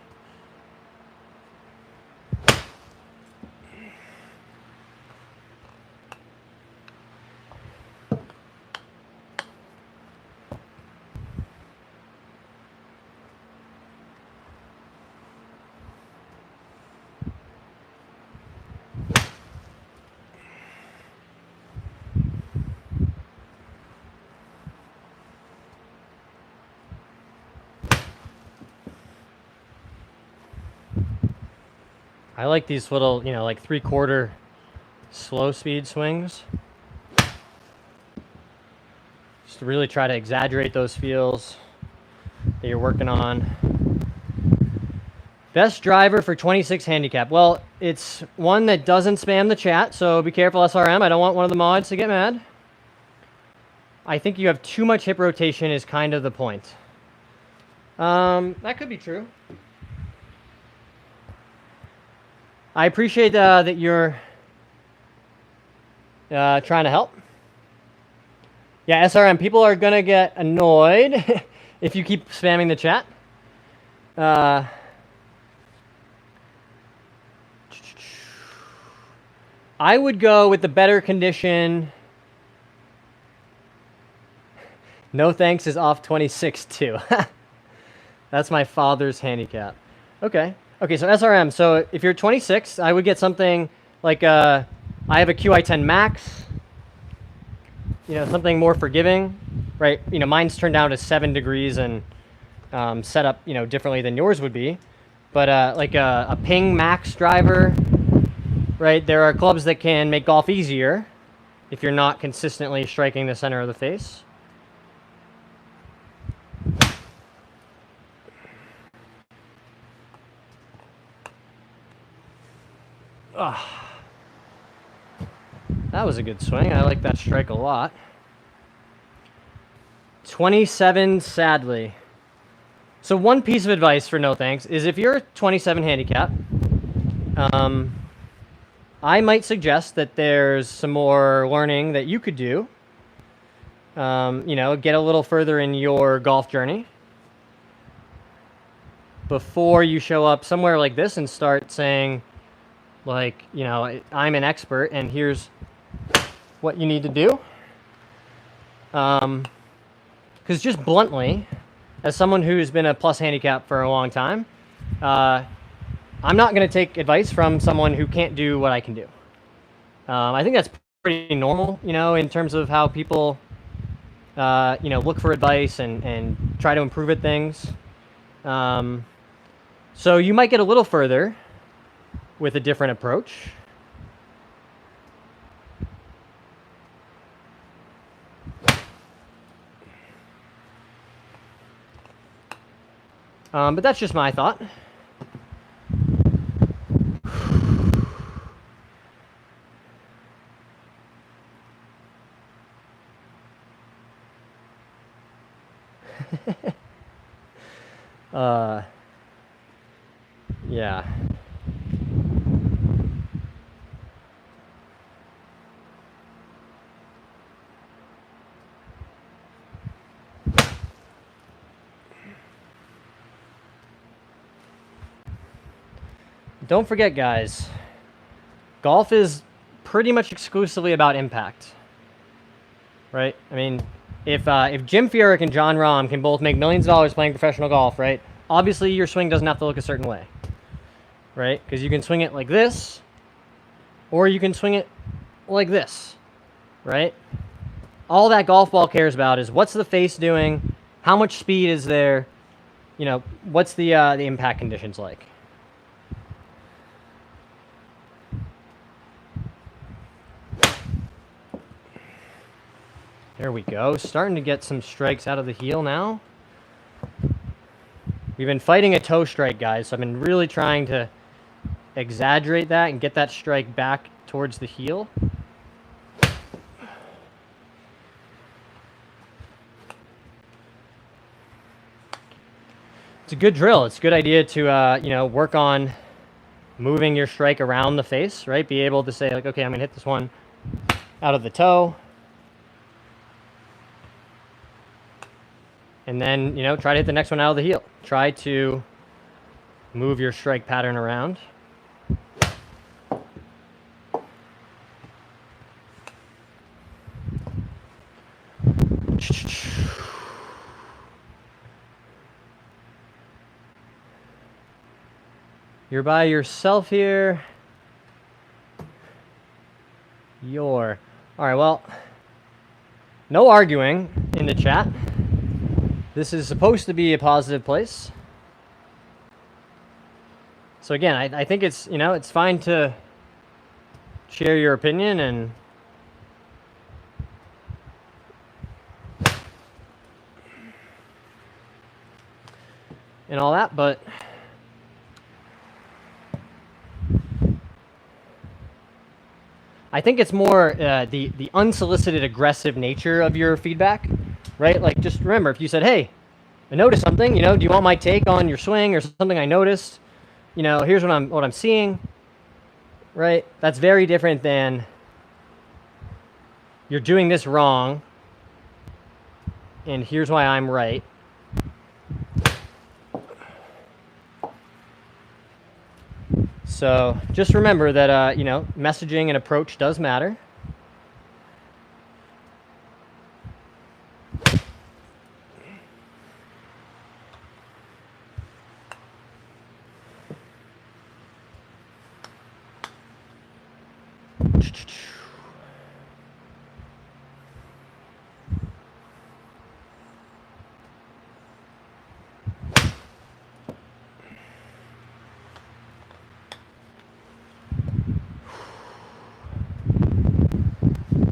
I like these little, you know, like 3/4 slow speed swings. Just to really try to exaggerate those feels that you're working on. Best driver for 26 handicap. Well, it's one that doesn't spam the chat, so be careful, SRM. I don't want one of the mods to get mad. I think you have too much hip rotation is kind of the point. That could be true. I appreciate that you're trying to help. Yeah, SRM, people are going to get annoyed if you keep spamming the chat. I would go with the better condition. No thanks is off 26 too. That's my father's handicap. Okay. Okay, so SRM. So if you're 26, I would get something like I have a QI10 Max. You know, something more forgiving, right? You know, mine's turned down to 7 degrees and set up, you know, differently than yours would be. But like a Ping Max driver, right? There are clubs that can make golf easier if you're not consistently striking the center of the face. That was a good swing. I like that strike a lot. 27, sadly. So one piece of advice for no thanks is if you're 27 handicap, I might suggest that there's some more learning that you could do. You know, get a little further in your golf journey before you show up somewhere like this and start saying, like, you know, I'm an expert and here's what you need to do. Because just bluntly, as someone who's been a plus handicap for a long time, I'm not going to take advice from someone who can't do what I can do. I think that's pretty normal, you know, in terms of how people, you know, look for advice and try to improve at things. So you might get a little further with a different approach. But that's just my thought. Yeah. Don't forget, guys, golf is pretty much exclusively about impact, right? I mean, if Jim Furyk and John Rahm can both make millions of dollars playing professional golf, right? Obviously, your swing doesn't have to look a certain way, right? Because you can swing it like this, or you can swing it like this, right? All that golf ball cares about is what's the face doing, how much speed is there, you know, what's the impact conditions like. There we go. Starting to get some strikes out of the heel now. We've been fighting a toe strike, guys, so I've been really trying to exaggerate that and get that strike back towards the heel. It's a good drill. It's a good idea to, you know, work on moving your strike around the face, right? Be able to say, like, okay, I'm going to hit this one out of the toe. And then, you know, try to hit the next one out of the heel. Try to move your strike pattern around. You're by yourself here. All right, well, no arguing in the chat. This is supposed to be a positive place. So again, I think it's, you know, it's fine to share your opinion and all that, but I think it's more the unsolicited aggressive nature of your feedback, right? Like, just remember, if you said, hey, I noticed something, you know, do you want my take on your swing or something I noticed? You know, here's what I'm seeing, right? That's very different than you're doing this wrong, and here's why I'm right. So just remember that, you know, messaging and approach does matter.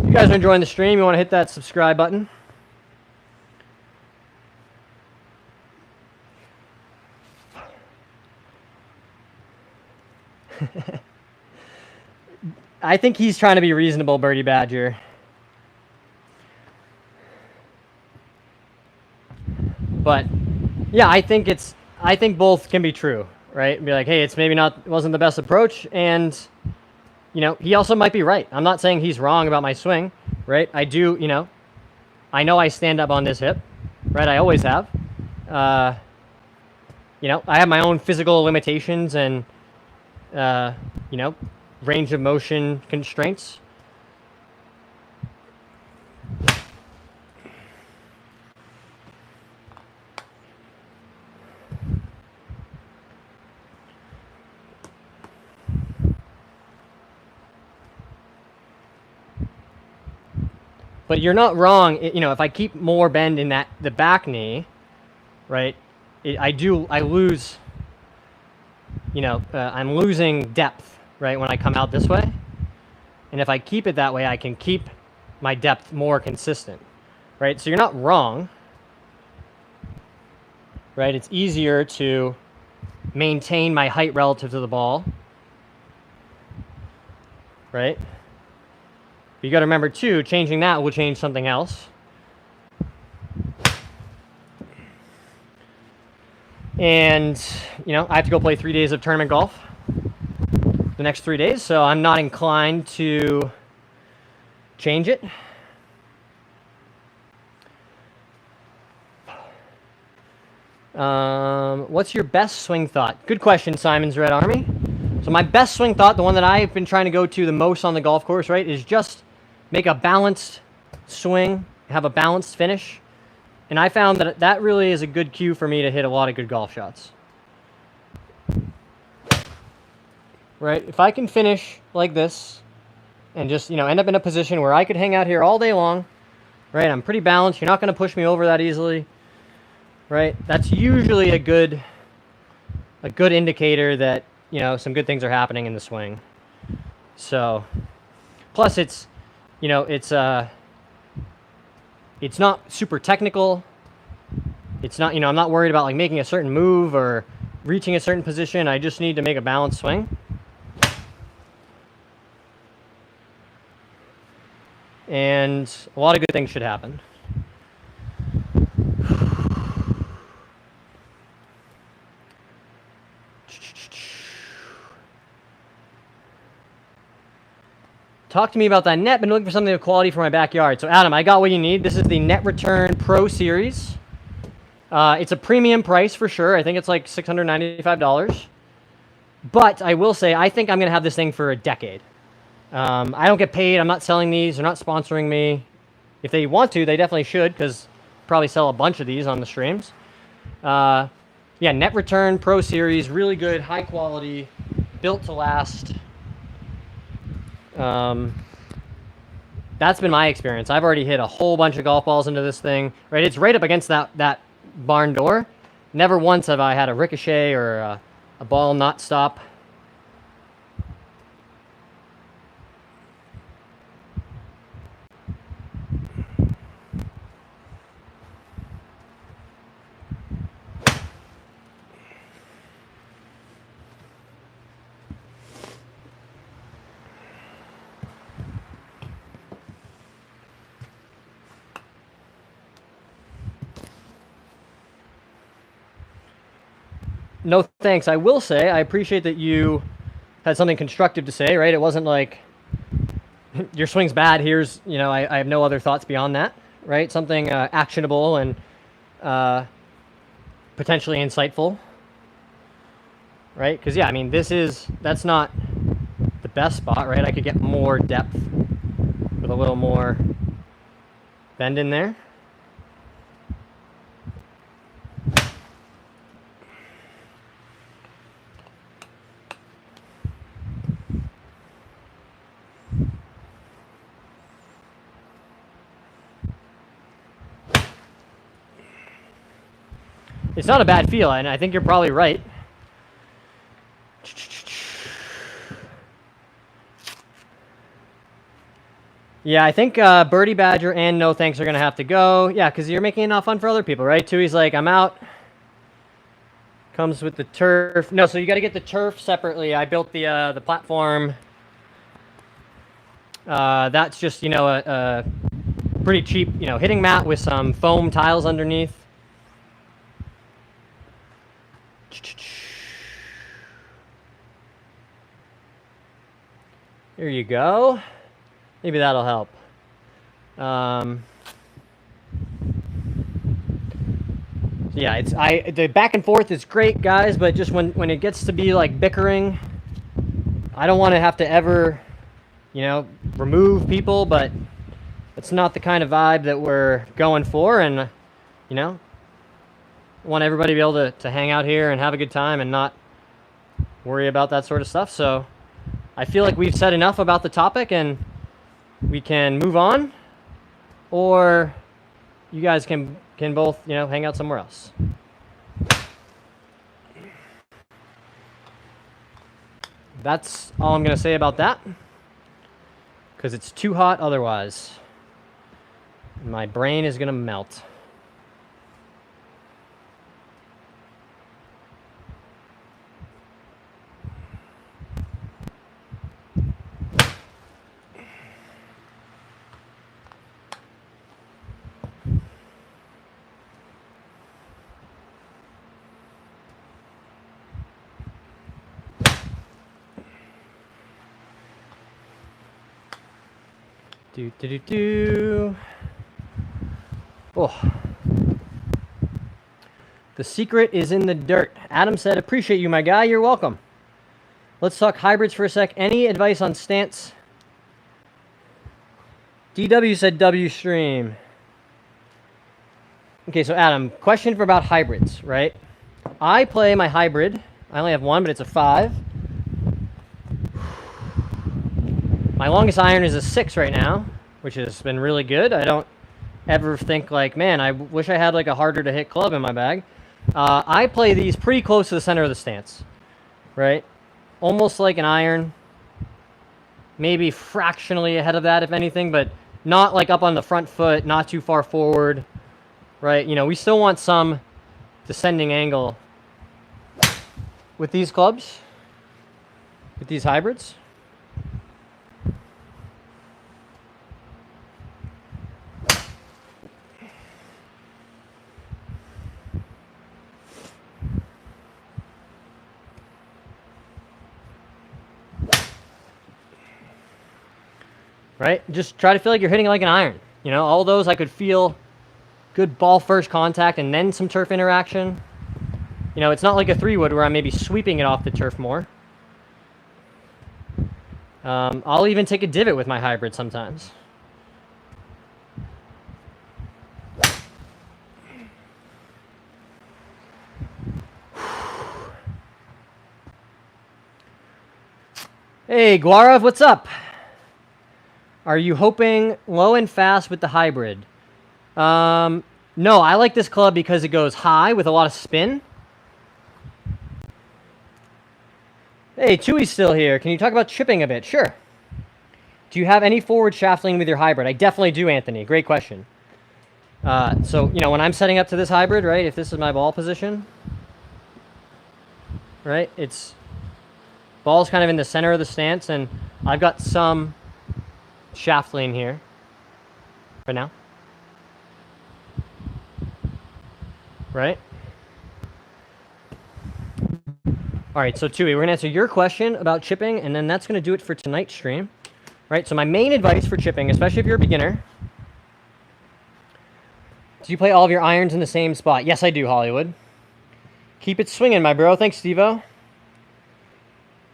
If you guys are enjoying the stream, you want to hit that subscribe button. I think he's trying to be reasonable, Birdie Badger. But yeah, I think both can be true, right? Be like, hey, it's maybe wasn't the best approach, and you know, he also might be right. I'm not saying he's wrong about my swing, right? I do, you know I stand up on this hip, right? I always have. You know, I have my own physical limitations and, you know, range of motion constraints. But you're not wrong. You know, if I keep more bend in the back knee, right, I lose, you know, I'm losing depth, right, when I come out this way. And if I keep it that way, I can keep my depth more consistent, right? So you're not wrong, right? It's easier to maintain my height relative to the ball, right? But you got to remember, too, changing that will change something else. And, you know, I have to go play 3 days of tournament golf the next 3 days, so I'm not inclined to change it. What's your best swing thought? Good question, Simon's Red Army. So my best swing thought, the one that I've been trying to go to the most on the golf course, right, is just make a balanced swing, have a balanced finish. And I found that that really is a good cue for me to hit a lot of good golf shots. Right? If I can finish like this and just, you know, end up in a position where I could hang out here all day long, right? I'm pretty balanced. You're not going to push me over that easily, right? That's usually a good indicator that, you know, some good things are happening in the swing. So, plus it's, you know, it's not super technical. It's not, you know, I'm not worried about like making a certain move or reaching a certain position. I just need to make a balanced swing. And a lot of good things should happen. Talk to me about that net. Been looking for something of quality for my backyard. So Adam, I got what you need. This is the Net Return Pro Series. It's a premium price for sure. I think it's like $695. But I will say, I think I'm going to have this thing for a decade. I don't get paid. I'm not selling these. They're not sponsoring me. If they want to, they definitely should, because probably sell a bunch of these on the streams. Yeah, Net Return Pro Series, really good, high quality, built to last. That's been my experience. I've already hit a whole bunch of golf balls into this thing. Right, it's right up against that barn door. Never once have I had a ricochet or a ball not stop. No thanks. I will say, I appreciate that you had something constructive to say, right? It wasn't like, your swing's bad, here's, you know, I have no other thoughts beyond that, right? Something actionable and potentially insightful, right? Because, yeah, I mean, that's not the best spot, right? I could get more depth with a little more bend in there. It's not a bad feel, and I think you're probably right. Yeah, I think Birdie Badger and No Thanks are going to have to go. Yeah, because you're making it not fun for other people, right? Tui's like, I'm out. Comes with the turf. No, so you got to get the turf separately. I built the platform. That's just, you know, a pretty cheap, you know, hitting mat with some foam tiles underneath. Here you go. Maybe that'll help. Yeah, the back and forth is great, guys, but just when it gets to be like bickering, I don't want to have to ever, you know, remove people, but it's not the kind of vibe that we're going for, and, you know, I want everybody to be able to hang out here and have a good time and not worry about that sort of stuff. So I feel like we've said enough about the topic and we can move on, or you guys can both, you know, hang out somewhere else. That's all I'm going to say about that, because it's too hot otherwise. My brain is going to melt. Oh. The secret is in the dirt. Adam said, appreciate you, my guy. You're welcome. Let's talk hybrids for a sec. Any advice on stance? DW said W stream. Okay, so Adam, question for about hybrids, right? I play my hybrid. I only have one, but it's a 5. My longest iron is a 6 right now, which has been really good. I don't ever think like, man, I wish I had like a harder to hit club in my bag. I play these pretty close to the center of the stance, right? Almost like an iron, maybe fractionally ahead of that, if anything, but not like up on the front foot, not too far forward, right? You know, we still want some descending angle with these clubs, with these hybrids. Right? Just try to feel like you're hitting like an iron. You know, all those I could feel good ball first contact and then some turf interaction. You know, it's not like a 3-wood where I'm maybe sweeping it off the turf more. I'll even take a divot with my hybrid sometimes. Hey, Guarav, what's up? Are you hoping low and fast with the hybrid? No, I like this club because it goes high with a lot of spin. Hey, Chewy's still here. Can you talk about chipping a bit? Sure. Do you have any forward shaft lean with your hybrid? I definitely do, Anthony. Great question. So, you know, when I'm setting up to this hybrid, right, if this is my ball position, right, it's ball's kind of in the center of the stance, and I've got some shaft lean here right now, right? All right, so Tui, we're gonna answer your question about chipping, and then that's gonna do it for tonight's stream, right? So my main advice for chipping, especially if you're a beginner, do you play all of your irons in the same spot? Yes, I do, Hollywood. Keep it swinging, my bro. Thanks, Stevo.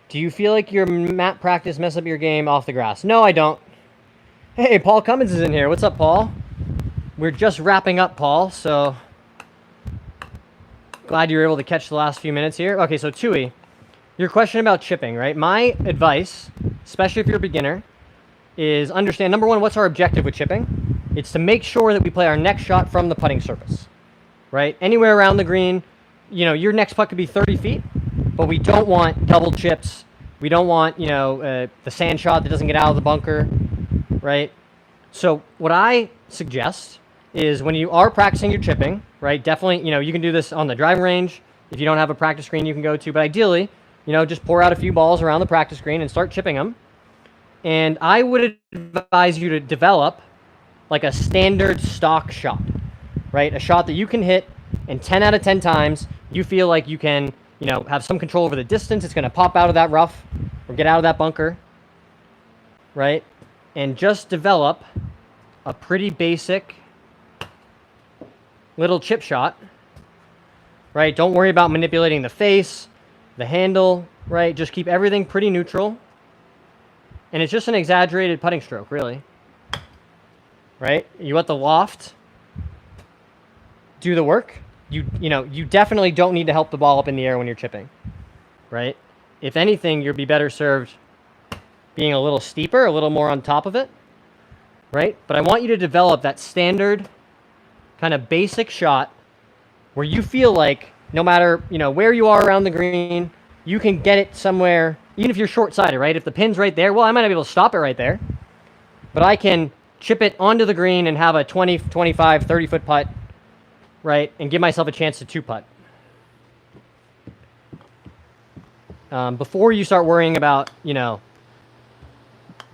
Do you feel like your mat practice mess up your game off the grass? No, I don't. Hey, Paul Cummins is in here. What's up, Paul? We're just wrapping up, Paul, so glad you were able to catch the last few minutes here. Okay, so Tui, your question about chipping, right? My advice, especially if you're a beginner, is understand, number one, what's our objective with chipping? It's to make sure that we play our next shot from the putting surface, right? Anywhere around the green, you know, your next putt could be 30 feet, but we don't want double chips. We don't want, you know, the sand shot that doesn't get out of the bunker, right? So what I suggest is when you are practicing your chipping, right, definitely, you know, you can do this on the driving range. If you don't have a practice green you can go to, but ideally, you know, just pour out a few balls around the practice green and start chipping them. And I would advise you to develop like a standard stock shot, right? A shot that you can hit, and 10 out of 10 times you feel like you can, you know, have some control over the distance. It's going to pop out of that rough or get out of that bunker, right? And just develop a pretty basic little chip shot, right? Don't worry about manipulating the face, the handle, right? Just keep everything pretty neutral. And it's just an exaggerated putting stroke, really. Right? You let the loft do the work. You know, you definitely don't need to help the ball up in the air when you're chipping, right? If anything, you'll be better served being a little steeper, a little more on top of it, right? But I want you to develop that standard kind of basic shot where you feel like no matter, you know, where you are around the green, you can get it somewhere, even if you're short-sighted, right? If the pin's right there, well, I might not be able to stop it right there, but I can chip it onto the green and have a 20, 25, 30-foot putt, right, and give myself a chance to two-putt. Before you start worrying about, you know,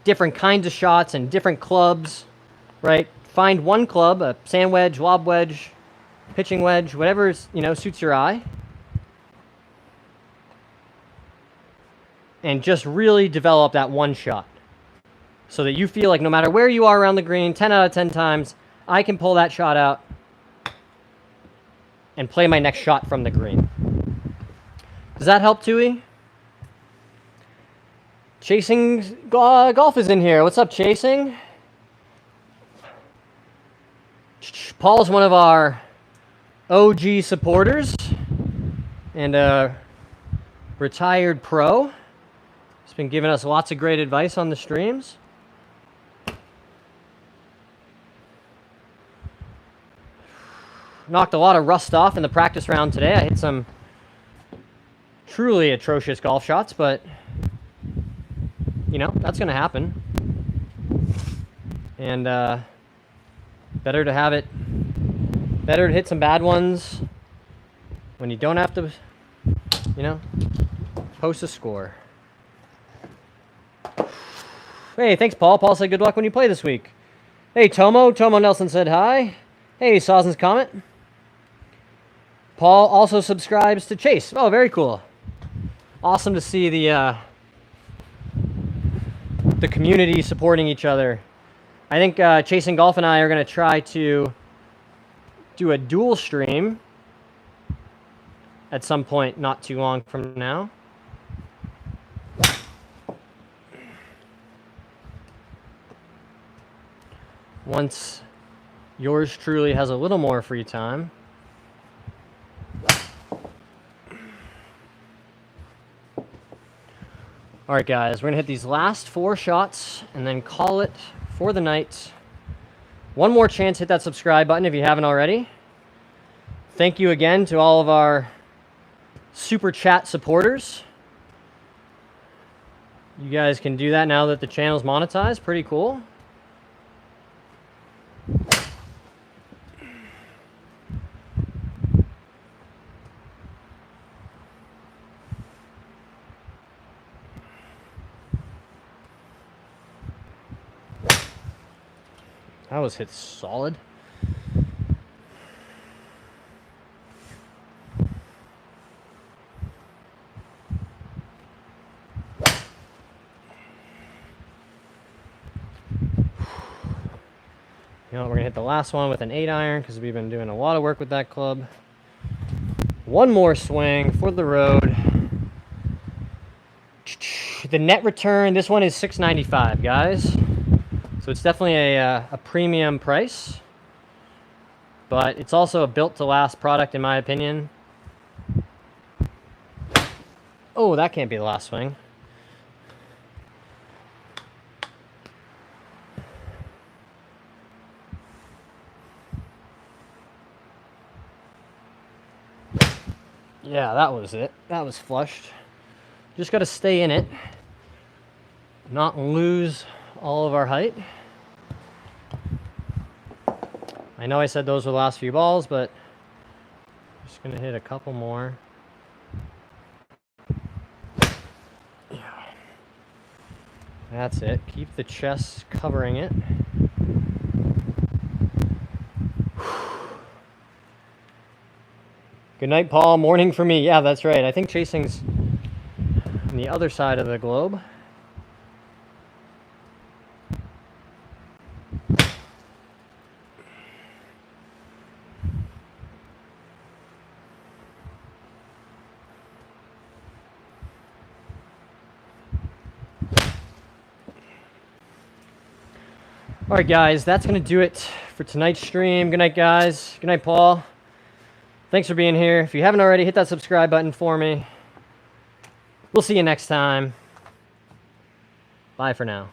different kinds of shots and different clubs, right? Find one club, a sand wedge, lob wedge, pitching wedge, whatever, you know, suits your eye. And just really develop that one shot. so that you feel like no matter where you are around the green, 10 out of 10 times, I can pull that shot out and play my next shot from the green. Does that help, Tui? Chasing Golf is in here. What's up, Chasing? Paul's one of our OG supporters and a retired pro. He's been giving us lots of great advice on the streams. Knocked a lot of rust off in the practice round today. I hit some truly atrocious golf shots, but you know, that's going to happen. And better to hit some bad ones when you don't have to, you know, post a score. Hey, thanks, Paul. Paul said good luck when you play this week. Hey, Tomo Nelson said hi. Hey, Sawson's comment. Paul also subscribes to Chase. Oh, very cool. Awesome to see the community supporting each other. I think Chasing Golf and I are going to try to do a dual stream at some point not too long from now. Once yours truly has a little more free time. All right, guys, we're going to hit these last 4 shots and then call it for the night. One more chance, hit that subscribe button if you haven't already. Thank you again to all of our Super Chat supporters. You guys can do that now that the channel's monetized. Pretty cool. That was hit solid. You know, we're gonna hit the last one with an 8-iron because we've been doing a lot of work with that club. One more swing for the road. The net return, this one is $6.95, guys. So it's definitely a premium price, but it's also a built-to-last product in my opinion. Oh, that can't be the last swing. Yeah, that was it. That was flushed. Just got to stay in it, not lose all of our height. I know I said those were the last few balls, but I'm just going to hit a couple more. Yeah. That's it. Keep the chest covering it. Good night, Paul. Morning for me. Yeah, that's right. I think Chasing's on the other side of the globe. All right, guys, that's going to do it for tonight's stream. Good night, guys. Good night, Paul. Thanks for being here. If you haven't already, hit that subscribe button for me. We'll see you next time. Bye for now.